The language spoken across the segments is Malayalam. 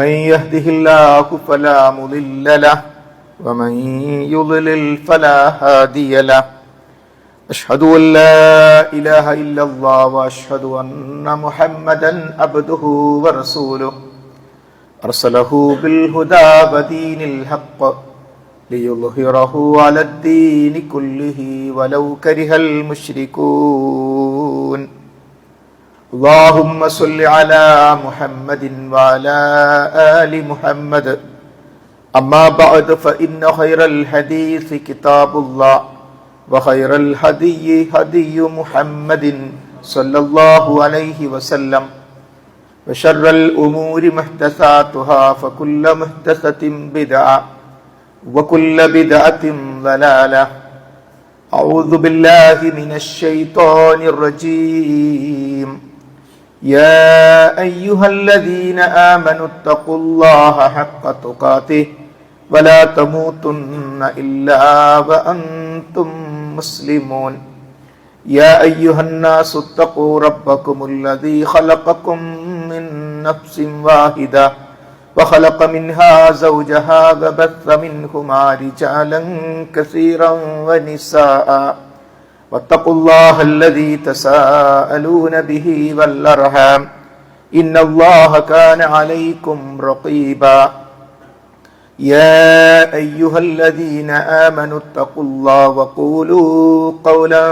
من يهده الله فلا مضل له ومن يضلل فلا هادي له أشهد أن لا إله إلا الله وأشهد أن محمدا عبده ورسوله أرسله بالهدى ودين الحق ليظهره على الدين كله ولو كره المشركون اللهم صل على محمد وعلى آل محمد أما بعد فإن خير الحديث كتاب الله وخير الهدي هدي محمد صلى الله عليه وسلم وشر الأمور محدثاتها فكل محدثة بدعة وكل بدعة ضلالة أعوذ بالله من الشيطان الرجيم يا أيها الذين آمنوا اتقوا الله حق تقاته ولا تموتن إلا وأنتم مسلمون يا أيها الناس اتقوا ربكم الذي خلقكم من نفس واحدة وخلق منها زوجها وبث منهما رجالا كثيرا ونساء واتقوا الله الذي تساءلون به والأرحام إن الله كان عليكم رقيبا يا أيها الذين آمنوا اتقوا الله وقولوا قولا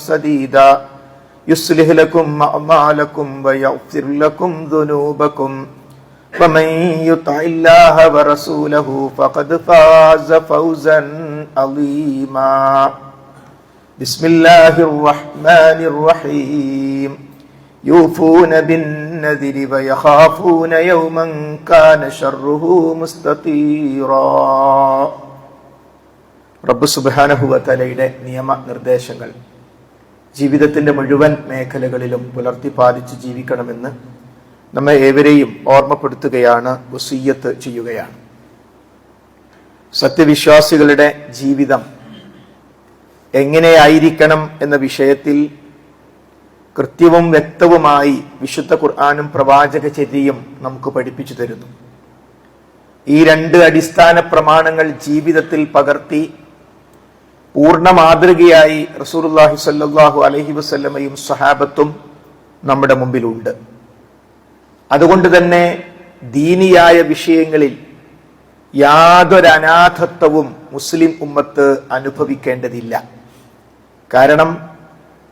سديدا يصلح لكم أعمالكم ويغفر لكم ذنوبكم ومن يطع الله ورسوله فقد فاز فوزا عظيما بسم الله الرحمن الرحيم يوفون بالنذر ويخافون يوما كان شره مستطيرا റബ്ബ് സുബ്ഹാനഹു വ തആലയുടെ നിയമ നിർദ്ദേശങ്ങൾ ജീവിതത്തിന്റെ മുഴുവൻ മേഖലകളിലും പുലർത്തി പാലിച്ച് ജീവിക്കണമെന്ന് നമ്മെ ഏവരെയും ഓർമ്മപ്പെടുത്തുകയാണ്, വസിയ്യത്ത് ചെയ്യുകയാണ്. സത്യവിശ്വാസികളുടെ ജീവിതം എങ്ങനെയായിരിക്കണം എന്ന വിഷയത്തിൽ കൃത്യവും വ്യക്തവുമായി വിശുദ്ധ ഖുർആനും പ്രവാചകചര്യയും നമുക്ക് പഠിപ്പിച്ചു തരുന്നു. ഈ രണ്ട് അടിസ്ഥാന പ്രമാണങ്ങൾ ജീവിതത്തിൽ പകർത്തി പൂർണ്ണ മാതൃകയായി റസൂലുള്ളാഹി സ്വല്ലല്ലാഹു അലൈഹി വസല്ലമയും സ്വഹാബത്തും നമ്മുടെ മുമ്പിലുണ്ട്. അതുകൊണ്ട് തന്നെ ദീനിയായ വിഷയങ്ങളിൽ യാതൊരു അനാഥത്വവും മുസ്ലിം ഉമ്മത്ത് അനുഭവിക്കേണ്ടതില്ല. കാരണം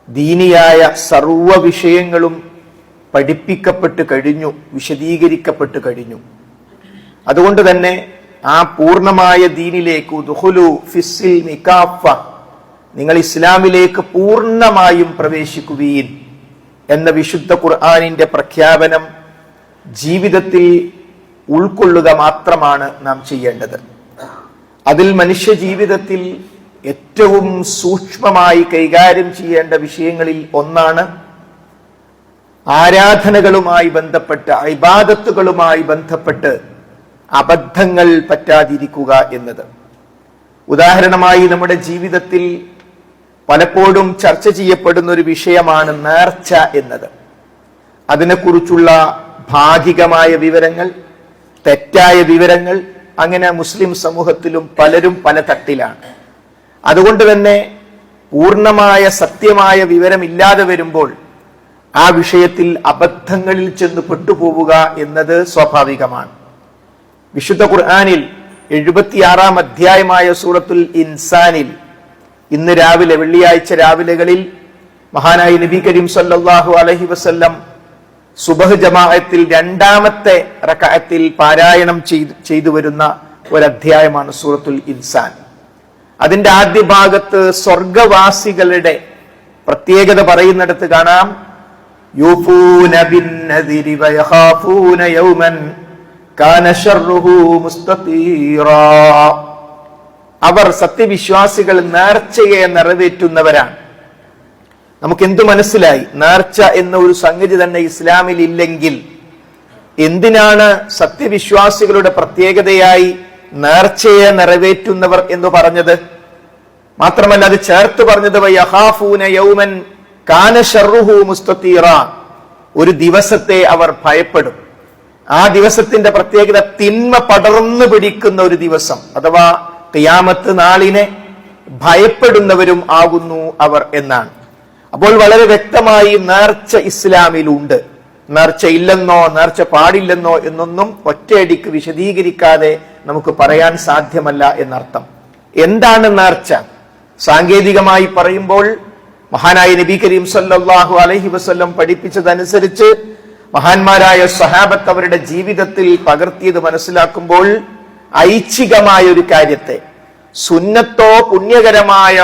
ദീനിയായ സർവ വിഷയങ്ങളും പഠിപ്പിക്കപ്പെട്ട് കഴിഞ്ഞു, വിശദീകരിക്കപ്പെട്ട് കഴിഞ്ഞു. അതുകൊണ്ട് തന്നെ ആ പൂർണ്ണമായ ദീനിലേക്ക് ദുഖുലു ഫിസ്സിൽമി കാഫ, നിങ്ങൾ ഇസ്ലാമിലേക്ക് പൂർണ്ണമായും പ്രവേശിക്കുവീൻ എന്ന വിശുദ്ധ ഖുർആനിന്റെ പ്രഖ്യാപനം ജീവിതത്തിൽ ഉൾക്കൊള്ളുക മാത്രമാണ് നാം ചെയ്യേണ്ടത്. അതിൽ മനുഷ്യ ജീവിതത്തിൽ ഏറ്റവും സൂക്ഷ്മമായി കൈകാര്യം ചെയ്യേണ്ട വിഷയങ്ങളിൽ ഒന്നാണ് ആരാധനകളുമായി ബന്ധപ്പെട്ട്, ഇബാദത്തുകളുമായി ബന്ധപ്പെട്ട് അബദ്ധങ്ങൾ പറ്റാതിരിക്കുക എന്നത്. ഉദാഹരണമായി നമ്മുടെ ജീവിതത്തിൽ പലപ്പോഴും ചർച്ച ചെയ്യപ്പെടുന്ന ഒരു വിഷയമാണ് നേർച്ച എന്നത്. അതിനെക്കുറിച്ചുള്ള ഭാഗികമായ വിവരങ്ങൾ, തെറ്റായ വിവരങ്ങൾ, അങ്ങനെ മുസ്ലിം സമൂഹത്തിലും പലരും പല തട്ടിലാണ്. അതുകൊണ്ട് തന്നെ പൂർണ്ണമായ സത്യമായ വിവരമില്ലാതെ വരുമ്പോൾ ആ വിഷയത്തിൽ അബദ്ധങ്ങളിൽ ചെന്ന് പെട്ടുപോവുക എന്നത് സ്വാഭാവികമാണ്. വിശുദ്ധ ഖുർആനിൽ 76-ാം അധ്യായമായ സൂറത്തുൽ ഇൻസാനിൽ ഇന്ന് രാവിലെ, വെള്ളിയാഴ്ച രാവിലെകളിൽ മഹാനായ നബി കരീം സല്ലല്ലാഹു അലൈഹി വസല്ലം സുബഹ് ജമാഅത്തിൽ രണ്ടാമത്തെ റക്അത്തിൽ പാരായണം ചെയ്തു വരുന്ന ഒരധ്യായമാണ് സൂറത്തുൽ ഇൻസാൻ. അതിന്റെ ആദ്യ ഭാഗത്ത് സ്വർഗവാസികളുടെ പ്രത്യേകത പറയുന്നിടത്ത് കാണാം, യൂഫൂന ബിന്നദിരി വയഖാഫൂന യൗമൻ കാന ശർറുഹു മുസ്തതീറാ. അവർ സത്യവിശ്വാസികൾ നേർച്ചയെ നിറവേറ്റുന്നവരാണ്. നമുക്ക് എന്തു മനസ്സിലായി? നേർച്ച എന്ന ഒരു സംഗതി തന്നെ ഇസ്ലാമിൽ ഇല്ലെങ്കിൽ എന്തിനാണ് സത്യവിശ്വാസികളുടെ പ്രത്യേകതയായി നേർച്ചയെ നിറവേറ്റുന്നവർ എന്ന് പറഞ്ഞത്? മാത്രമല്ല അത് ചേർത്ത് പറഞ്ഞത് വയഖാഫൂന യൗമൻ കാന ശർറുഹു മുസ്തതീറ, ഒരു ദിവസത്തെ അവർ ഭയപ്പെടും. ആ ദിവസത്തിന്റെ പ്രത്യേകത തിന്മ പടർന്നു പിടിക്കുന്ന ഒരു ദിവസം, അഥവാ ഖിയാമത്ത് നാളിനെ ഭയപ്പെടുന്നവരും ആകുന്നു അവർ എന്നാണ്. അപ്പോൾ വളരെ വ്യക്തമായി നേർച്ച ഇസ്ലാമിലുണ്ട്. നേർച്ച ഇല്ലെന്നോ നേർച്ച പാടില്ലെന്നോ എന്നൊന്നും ഒറ്റയടിക്ക് വിശദീകരിക്കാതെ നമുക്ക് പറയാൻ സാധ്യമല്ല എന്നർത്ഥം. എന്താണ് നേർച്ച? സാങ്കേതികമായി പറയുമ്പോൾ മഹാനായ നബി കരീം സല്ലല്ലാഹു അലൈഹി വസല്ലം പഠിപ്പിച്ചതനുസരിച്ച് മഹാന്മാരായ സ്വഹാബത്ത് അവരുടെ ജീവിതത്തിൽ പകർത്തിയത് മനസ്സിലാക്കുമ്പോൾ ഐച്ഛികമായ ഒരു കാര്യത്തെ, സുന്നത്തോ പുണ്യകരമായ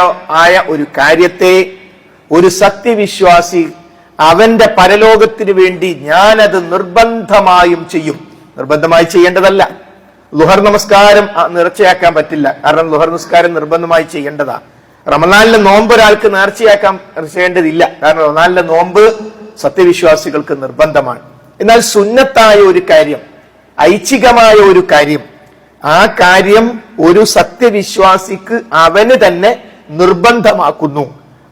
ഒരു കാര്യത്തെ ഒരു സത്യവിശ്വാസി അവന്റെ പരലോകത്തിന് വേണ്ടി ഞാനത് നിർബന്ധമായും ചെയ്യും. നിർബന്ധമായി ചെയ്യേണ്ടതല്ല. ളുഹർ നമസ്കാരം നേർച്ചയാക്കാൻ പറ്റില്ല, കാരണം ളുഹർ നമസ്കാരം നിർബന്ധമായി ചെയ്യേണ്ടതാ. റമദാനിലെ നോമ്പ് ഒരാൾക്ക് നേർച്ചയാക്കാൻ ചെയ്യേണ്ടതില്ല, കാരണം റമദാനിലെ നോമ്പ് സത്യവിശ്വാസികൾക്ക് നിർബന്ധമാണ്. എന്നാൽ സുന്നത്തായ ഒരു കാര്യം, ഐച്ഛികമായ ഒരു കാര്യം, ആ കാര്യം ഒരു സത്യവിശ്വാസിക്ക് അവന് തന്നെ നിർബന്ധമാക്കുന്നു.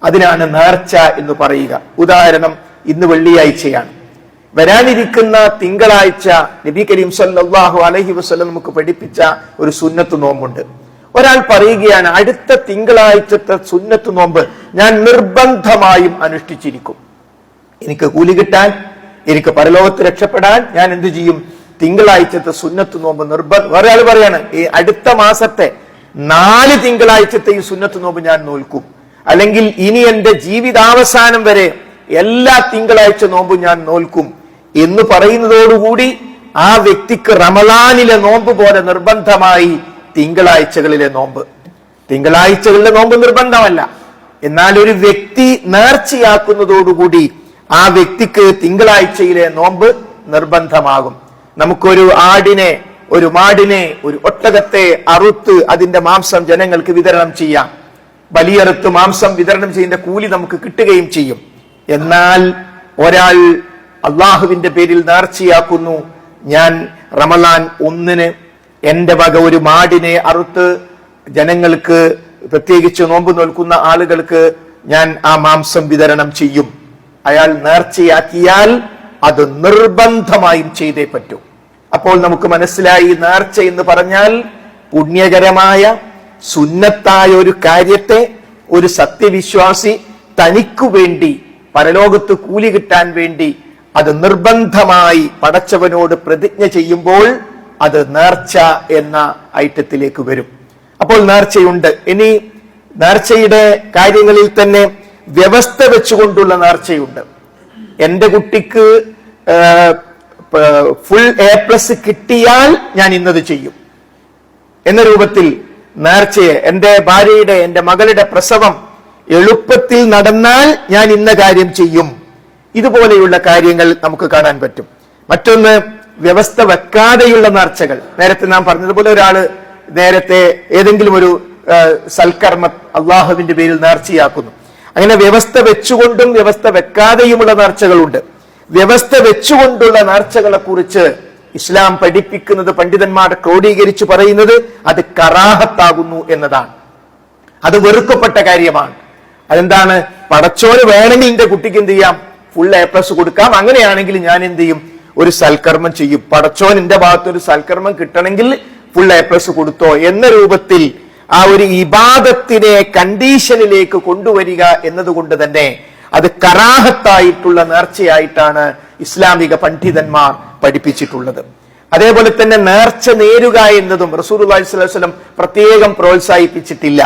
അതിനാണ് നേർച്ച എന്ന് പറയുക. ഉദാഹരണം, ഇന്ന് വെള്ളിയാഴ്ചയാണ്, വരാനിരിക്കുന്ന തിങ്കളാഴ്ച നബി കരീം സല്ലല്ലാഹു അലൈഹി വസല്ലം നമുക്ക് പഠിപ്പിച്ച ഒരു സുന്നത്ത് നോമ്പുണ്ട്. ഒരാൾ പറയുകയാണ്, അടുത്ത തിങ്കളാഴ്ചത്തെ സുന്നത്ത് നോമ്പ് ഞാൻ നിർബന്ധമായും അനുഷ്ഠിച്ചിരിക്കും. എനിക്ക് കൂലി കിട്ടാൻ, എനിക്ക് പരലോകത്ത് രക്ഷപ്പെടാൻ ഞാൻ എന്തു ചെയ്യും? തിങ്കളാഴ്ചത്തെ സുന്നത്ത് നോമ്പ് നിർബന്ധം. വേറെ ആൾ പറയാണ്, ഈ അടുത്ത മാസത്തെ 4 തിങ്കളാഴ്ചത്തെ ഈ സുന്നത്ത് നോമ്പ് ഞാൻ നോൽക്കും, അല്ലെങ്കിൽ ഇനി എന്റെ ജീവിതാവസാനം വരെ എല്ലാ തിങ്കളാഴ്ച നോമ്പും ഞാൻ നോൽക്കും എന്ന് പറയുന്നതോടുകൂടി ആ വ്യക്തിക്ക് റമദാനിലെ നോമ്പ് പോലെ നിർബന്ധമായി തിങ്കളാഴ്ചകളിലെ നോമ്പ്. തിങ്കളാഴ്ചകളിലെ നോമ്പ് നിർബന്ധമല്ല, എന്നാൽ ഒരു വ്യക്തി നേർച്ചയാക്കുന്നതോടുകൂടി ആ വ്യക്തിക്ക് തിങ്കളാഴ്ചയിലെ നോമ്പ് നിർബന്ധമാകും. നമുക്കൊരു ആടിനെ, ഒരു മാടിനെ, ഒരു ഒട്ടകത്തെ അറുത്ത് അതിന്റെ മാംസം ജനങ്ങൾക്ക് വിതരണം ചെയ്യാം. ബലിയറുത്ത് മാംസം വിതരണം ചെയ്യുന്ന കൂലി നമുക്ക് കിട്ടുകയും ചെയ്യും. എന്നാൽ ഒരാൾ അള്ളാഹുവിന്റെ പേരിൽ നേർച്ചയാക്കുന്നു, ഞാൻ റമദാൻ 1 എന്റെ വക ഒരു മാടിനെ അറുത്ത് ജനങ്ങൾക്ക്, പ്രത്യേകിച്ച് നോമ്പ് നോൽക്കുന്ന ആളുകൾക്ക് ഞാൻ ആ മാംസം വിതരണം ചെയ്യും. അയാൾ നേർച്ചയാക്കിയാൽ അത് നിർബന്ധമായും ചെയ്തേ പറ്റൂ. അപ്പോൾ നമുക്ക് മനസ്സിലായി, നേർച്ച എന്ന് പറഞ്ഞാൽ പുണ്യകരമായ സുന്നത്തായ ഒരു കാര്യത്തെ ഒരു സത്യവിശ്വാസി തനിക്കു വേണ്ടി, പരലോകത്ത് കൂലി കിട്ടാൻ വേണ്ടി അത് നിർബന്ധമായി പടച്ചവനോട് പ്രതിജ്ഞ ചെയ്യുമ്പോൾ അത് നേർച്ച എന്ന ഐറ്റത്തിലേക്ക് വരും. അപ്പോൾ നേർച്ചയുണ്ട്. ഇനി നേർച്ചയുടെ കാര്യങ്ങളിൽ തന്നെ വ്യവസ്ഥ വെച്ചുകൊണ്ടുള്ള നേർച്ചയുണ്ട്. എന്റെ കുട്ടിക്ക് ഫുൾ A+ കിട്ടിയാൽ ഞാൻ ഇന്നത് ചെയ്യും എന്ന രൂപത്തിൽ നേർച്ചയെ, എന്റെ ഭാര്യയുടെ, എന്റെ മകളുടെ പ്രസവം എളുപ്പത്തിൽ നടന്നാൽ ഞാൻ ഇന്ന കാര്യം ചെയ്യും, ഇതുപോലെയുള്ള കാര്യങ്ങൾ നമുക്ക് കാണാൻ പറ്റും. മറ്റൊന്ന്, വ്യവസ്ഥ വെക്കാതെയുള്ള നേർച്ചകൾ. നേരത്തെ നാം പറഞ്ഞതുപോലെ ഒരാള് നേരത്തെ ഏതെങ്കിലും ഒരു സൽക്കർമ്മ അള്ളാഹുവിന്റെ പേരിൽ നേർച്ചയാക്കുന്നു. അങ്ങനെ വ്യവസ്ഥ വെച്ചുകൊണ്ടും വ്യവസ്ഥ വെക്കാതെയുമുള്ള നേർച്ചകളുണ്ട്. വ്യവസ്ഥ വെച്ചുകൊണ്ടുള്ള നേർച്ചകളെ കുറിച്ച് ഇസ്ലാം പഠിപ്പിക്കുന്നത്, പണ്ഡിതന്മാർ ക്രോഡീകരിച്ചു പറയുന്നത്, അത് കറാഹത്താകുന്നു എന്നതാണ്. അത് വെറുക്കപ്പെട്ട കാര്യമാണ്. അതെന്താണ്? പടച്ചോന് വേണമെങ്കിൽ എന്റെ കുട്ടിക്ക് എന്ത് ചെയ്യാം? ഫുൾ A+ കൊടുക്കാം. അങ്ങനെയാണെങ്കിൽ ഞാൻ എന്ത് ചെയ്യും? ഒരു സൽക്കർമ്മം ചെയ്യും. പടച്ചോൻ എന്റെ ഭാഗത്ത് ഒരു സൽക്കർമ്മം കിട്ടണമെങ്കിൽ ഫുൾ A+ കൊടുത്തോ എന്ന രൂപത്തിൽ ആ ഒരു ഇബാദത്തിനെ കണ്ടീഷനിലേക്ക് കൊണ്ടുവരിക എന്നതുകൊണ്ട് തന്നെ അത് കറാഹത്തായിട്ടുള്ള നേർച്ചയായിട്ടാണ് ഇസ്ലാമിക പണ്ഡിതന്മാർ പഠിപ്പിച്ചിട്ടുള്ളത്. അതേപോലെ തന്നെ നേർച്ച നേരുക എന്നതും റസൂലുള്ളാഹി സ്വല്ലല്ലാഹു അലൈഹി വസല്ലം പ്രത്യേകം പ്രോത്സാഹിപ്പിച്ചിട്ടില്ല.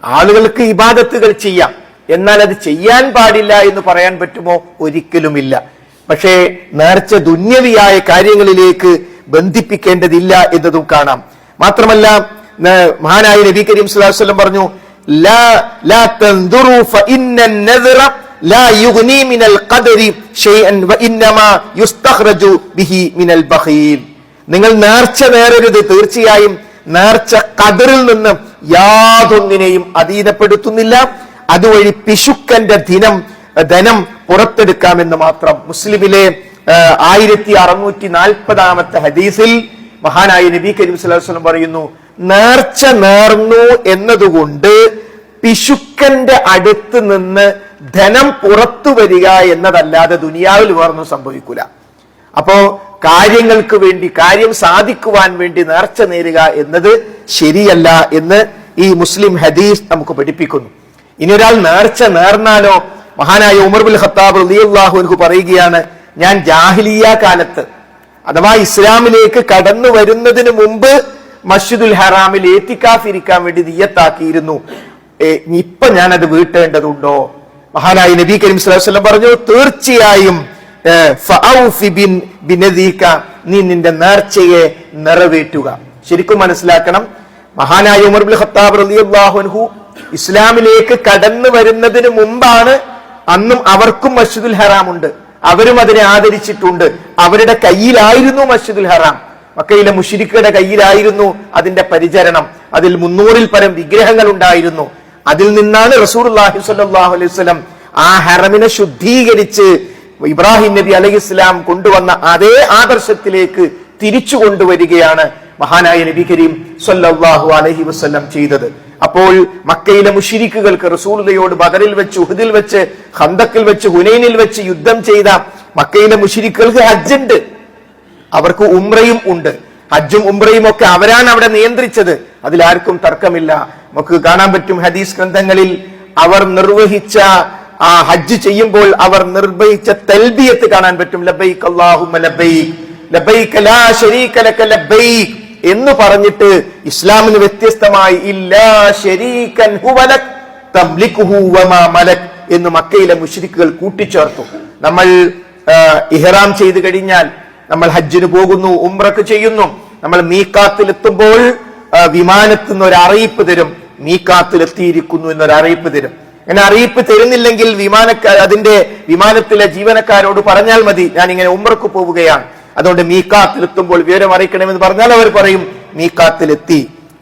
ആളുകൾക്ക് ഇബാദത്തുകൾ ചെയ്യാം, എന്നാൽ അത് ചെയ്യാൻ പാടില്ല എന്ന് പറയാൻ പറ്റുമോ? ഒരിക്കലുമില്ല. പക്ഷേ നേർച്ച ദുന്യവിയായ കാര്യങ്ങളിലേക്ക് ബന്ധിപ്പിക്കേണ്ടതില്ല എന്നതും കാണാം. മാത്രമല്ല, മഹാനായ നബി കരീം സ്വല്ലല്ലാഹു അലൈഹി വസല്ലം പറഞ്ഞു, ലാ തൻദുറു ഫഇന്നൻ നദറ ലാ യുഗ്നി മിനൽ ഖദരി ഷൈഅൻ വഇന്നമാ യുസ്തഖ്റജു ബിഹി മിനൽ ബഖീൽ. നിങ്ങൾ നേർച്ച നേരരുത്, തീർച്ചയായും നേർച്ച ഖദറിൽ നിന്ന് യാതൊന്നിനെയും അധീനപ്പെടുത്തുന്നില്ല, അതുവഴി പിശുക്കന്റെ ധനം പുറത്തെടുക്കാമെന്ന് മാത്രം. മുസ്ലിമിലെ 1640 ഹദീസിൽ മഹാനായ നബി കരീം സ്വല്ലല്ലാഹു അലൈഹി വസല്ലം പറയുന്നു, നേർച്ച നേർന്നു എന്നതുകൊണ്ട് പിശുക്കന്റെ അടുത്ത് നിന്ന് ധനം പുറത്തു വരിക എന്നതല്ലാതെ ദുനിയാവിൽ വേറൊന്നും സംഭവിക്കൂല. അപ്പോ കാര്യങ്ങൾക്ക് വേണ്ടി, കാര്യം സാധിക്കുവാൻ വേണ്ടി നേർച്ച നേരുക എന്നത് ശരിയല്ല എന്ന് ഈ മുസ്ലിം ഹദീസ് നമുക്ക് പഠിപ്പിക്കുന്നു. ഇനി ഒരാൾ നേർച്ച നേർന്നാലോ, മഹാനായ ഉമർ ബിൻ ഖത്താബ് റളിയല്ലാഹു അൻഹു പറയുകയാണ്, ഞാൻ ജാഹിലിയ്യ കാലത്ത് അഥവാ ഇസ്ലാമിലേക്ക് കടന്നു വരുന്നതിന് മുമ്പ് മസ്ജിദുൽ ഹറാമിൽ ഏത്തിക്കാഫ് ഇരിക്കാൻ വേണ്ടി നിയ്യത്താക്കിയിരുന്നു. ഇപ്പൊ ഞാനത് വീട്ടേണ്ടതുണ്ടോ? മഹാനായ നബി കരീം സ്വല്ലല്ലാഹു അലൈഹി വസല്ലം പറഞ്ഞു, തീർച്ചയായും നീ നിന്റെ നേർച്ചയെ നിറവേറ്റുക. ശരിക്കും മനസ്സിലാക്കണം, മഹാനായ ഉമർ ബിൻ ഖത്താബ് റളിയല്ലാഹു അൻഹു ഇസ്ലാമിലേക്ക് കടന്നു വരുന്നതിന് മുമ്പാണ്. അന്നും അവർക്കും മസ്ജിദുൽ ഹറാം ഉണ്ട്, അവരും അതിനെ ആദരിച്ചിട്ടുണ്ട്. അവരുടെ കയ്യിലായിരുന്നു മസ്ജിദുൽ ഹറാം. മക്കയിലെ മുശ്രിക്കുകളുടെ കയ്യിലായിരുന്നു അതിന്റെ പരിചരണം. അതിൽ 300-ൽ പരം വിഗ്രഹങ്ങൾ ഉണ്ടായിരുന്നു. അതിൽ നിന്നാണ് റസൂലുള്ളാഹി സ്വല്ലല്ലാഹു അലൈഹി വസല്ലം ആ ഹറമിനെ ശുദ്ധീകരിച്ച് ഇബ്രാഹിം നബി അലൈഹിസ്സലാം കൊണ്ടുവന്ന അതേ ആദർശത്തിലേക്ക് തിരിച്ചു കൊണ്ടുവരികയാണ് മഹാനായ നബി കരീം സ്വല്ലല്ലാഹു അലൈഹി വസല്ലം ചെയ്തത്. അപ്പോൾ മക്കയിലെ മുശ്രിക്കുകൾക്ക് റസൂലുള്ളാഹിയോട് ബദറിൽ വെച്ച്, ഉഹദിൽ വെച്ച്, ഖന്തക്കിൽ വെച്ച്, ഹുനൈനിൽ വെച്ച് യുദ്ധം ചെയ്ത മക്കയിലെ മുശ്രിക്കുകൾക്ക് ഹജ്ജുണ്ട്, അവർക്ക് ഉംറയും ഉണ്ട്. ഹജ്ജും ഉംറയും ഒക്കെ അവരാണ് അവിടെ നിയന്ത്രിച്ചത്, അതിലാർക്കും തർക്കമില്ല. നമുക്ക് കാണാൻ പറ്റും ഹദീസ് ഗ്രന്ഥങ്ങളിൽ അവർ നിർവഹിച്ച ആ ഹജ്ജ് ചെയ്യുമ്പോൾ അവർ നിർവഹിച്ച തൽബിയത്ത് കാണാൻ പറ്റും. ലബ്ബൈക് അല്ലാഹുമ്മ ലബ്ബൈക് ലബ്ബൈക ലാ ശരീക ലക ലബ്ബൈക് എന്ന് പറഞ്ഞിട്ട് ഇസ്ലാമിന് വ്യത്യസ്തമായി ഇല്ലാ ശരീകൻ ഹുവലക് തംലികുഹു വമാ മലക് എന്ന് മക്കയിലെ മുശ്രിക്കുകൾ കൂട്ടിച്ചേർത്തു. നമ്മൾ ഇഹ്റാം ചെയ്തു കഴിഞ്ഞാൽ നമ്മൾ ഹജ്ജിന് പോകുന്നു, ഉംറക്ക് ചെയ്യുന്നു. നമ്മൾ മീഖാത്തിലെത്തുമ്പോൾ വിമാനത്തിൽ നിന്ന് ഒരു അറിയിപ്പ് തരും, മീഖാത്തിലെത്തിയിരിക്കുന്നു എന്നൊരു അറിയിപ്പ് തരും. അങ്ങനെ അറിയിപ്പ് തരുന്നില്ലെങ്കിൽ അതിന്റെ വിമാനത്തിലെ ജീവനക്കാരോട് പറഞ്ഞാൽ മതി, ഞാൻ ഇങ്ങനെ ഉംറക്ക് പോവുകയാണ്, അതുകൊണ്ട് മീഖാത്തിലെത്തുമ്പോൾ വിവരം അറിയിക്കണമെന്ന് പറഞ്ഞാൽ അവർ പറയും മീഖാത്തിലെത്തി.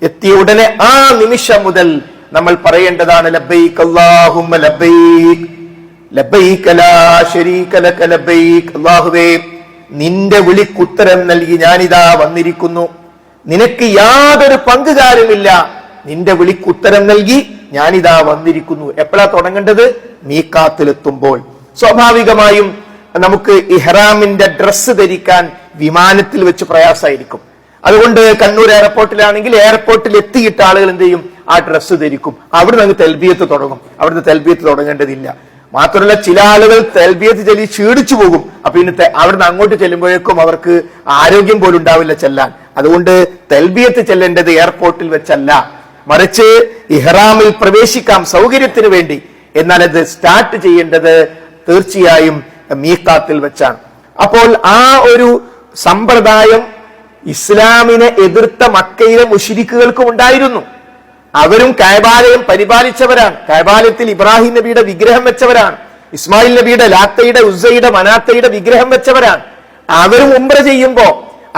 എത്തിയ ഉടനെ ആ നിമിഷം മുതൽ നമ്മൾ പറയേണ്ടതാണ് ലബ്ബൈക് അല്ലാഹുമ്മ ലബ്ബൈക് ലബ്ബൈക ലാ ശരീക ലക ലബ്ബൈക്. അല്ലാഹുവേ, നിന്റെ വിളിക്കുത്തരം നൽകി ഞാനിതാ വന്നിരിക്കുന്നു, നിനക്ക് യാതൊരു പങ്കുകാരുമില്ല, നിന്റെ വിളിക്കുത്തരം നൽകി ഞാനിതാ വന്നിരിക്കുന്നു. എപ്പോഴാ തുടങ്ങേണ്ടത്? മീഖാത്തിലെത്തുമ്പോൾ. സ്വാഭാവികമായും നമുക്ക് ഇഹ്റാമിന്റെ ഡ്രസ്സ് ധരിക്കാൻ വിമാനത്തിൽ വെച്ച് പ്രയാസമായിരിക്കും. അതുകൊണ്ട് കണ്ണൂർ എയർപോർട്ടിലാണെങ്കിൽ എയർപോർട്ടിൽ എത്തിയിട്ട് ആളുകൾ എന്ത് ചെയ്യും? ആ ഡ്രസ്സ് ധരിക്കും. അവിടുന്ന് അങ്ങ് തെൽബിയത്ത് തുടങ്ങും. അവിടുന്ന് തെൽബിയത്ത് തുടങ്ങേണ്ടതില്ല. മാത്രമല്ല, ചില ആളുകൾ തെൽബിയത്ത് ചൊല്ലി ക്ഷീണിച്ചു പോകും. അപ്പൊ ഇനി അവിടുന്ന് അങ്ങോട്ട് ചെല്ലുമ്പോഴേക്കും അവർക്ക് ആരോഗ്യം പോലും ഉണ്ടാവില്ല ചെല്ലാൻ. അതുകൊണ്ട് തെൽബിയത്ത് ചെല്ലേണ്ടത് എയർപോർട്ടിൽ വെച്ചല്ല, മറിച്ച് ഇഹ്റാമിൽ പ്രവേശിക്കാം സൗകര്യത്തിന് വേണ്ടി. എന്നാൽ അത് സ്റ്റാർട്ട് ചെയ്യേണ്ടത് തീർച്ചയായും മീഖാത്തിൽ വെച്ചാണ്. അപ്പോൾ ആ ഒരു സമ്പ്രദായം ഇസ്ലാമിനെ എതിർത്ത മക്കയിലെ മുശ്രിക്കുകൾക്കും ഉണ്ടായിരുന്നു. അവരും കഅബാലയം പരിപാലിച്ചവരാണ്. കഅബാലയത്തിൽ ഇബ്രാഹിം നബിയുടെ വിഗ്രഹം വെച്ചവരാണ്. ഇസ്മായിൽ നബിയുടെ ലാത്തയുടെ, ഉസ്സയുടെ, മനാത്തയുടെ വിഗ്രഹം വെച്ചവരാണ്. അവരും ഉംറ ചെയ്യുമ്പോ,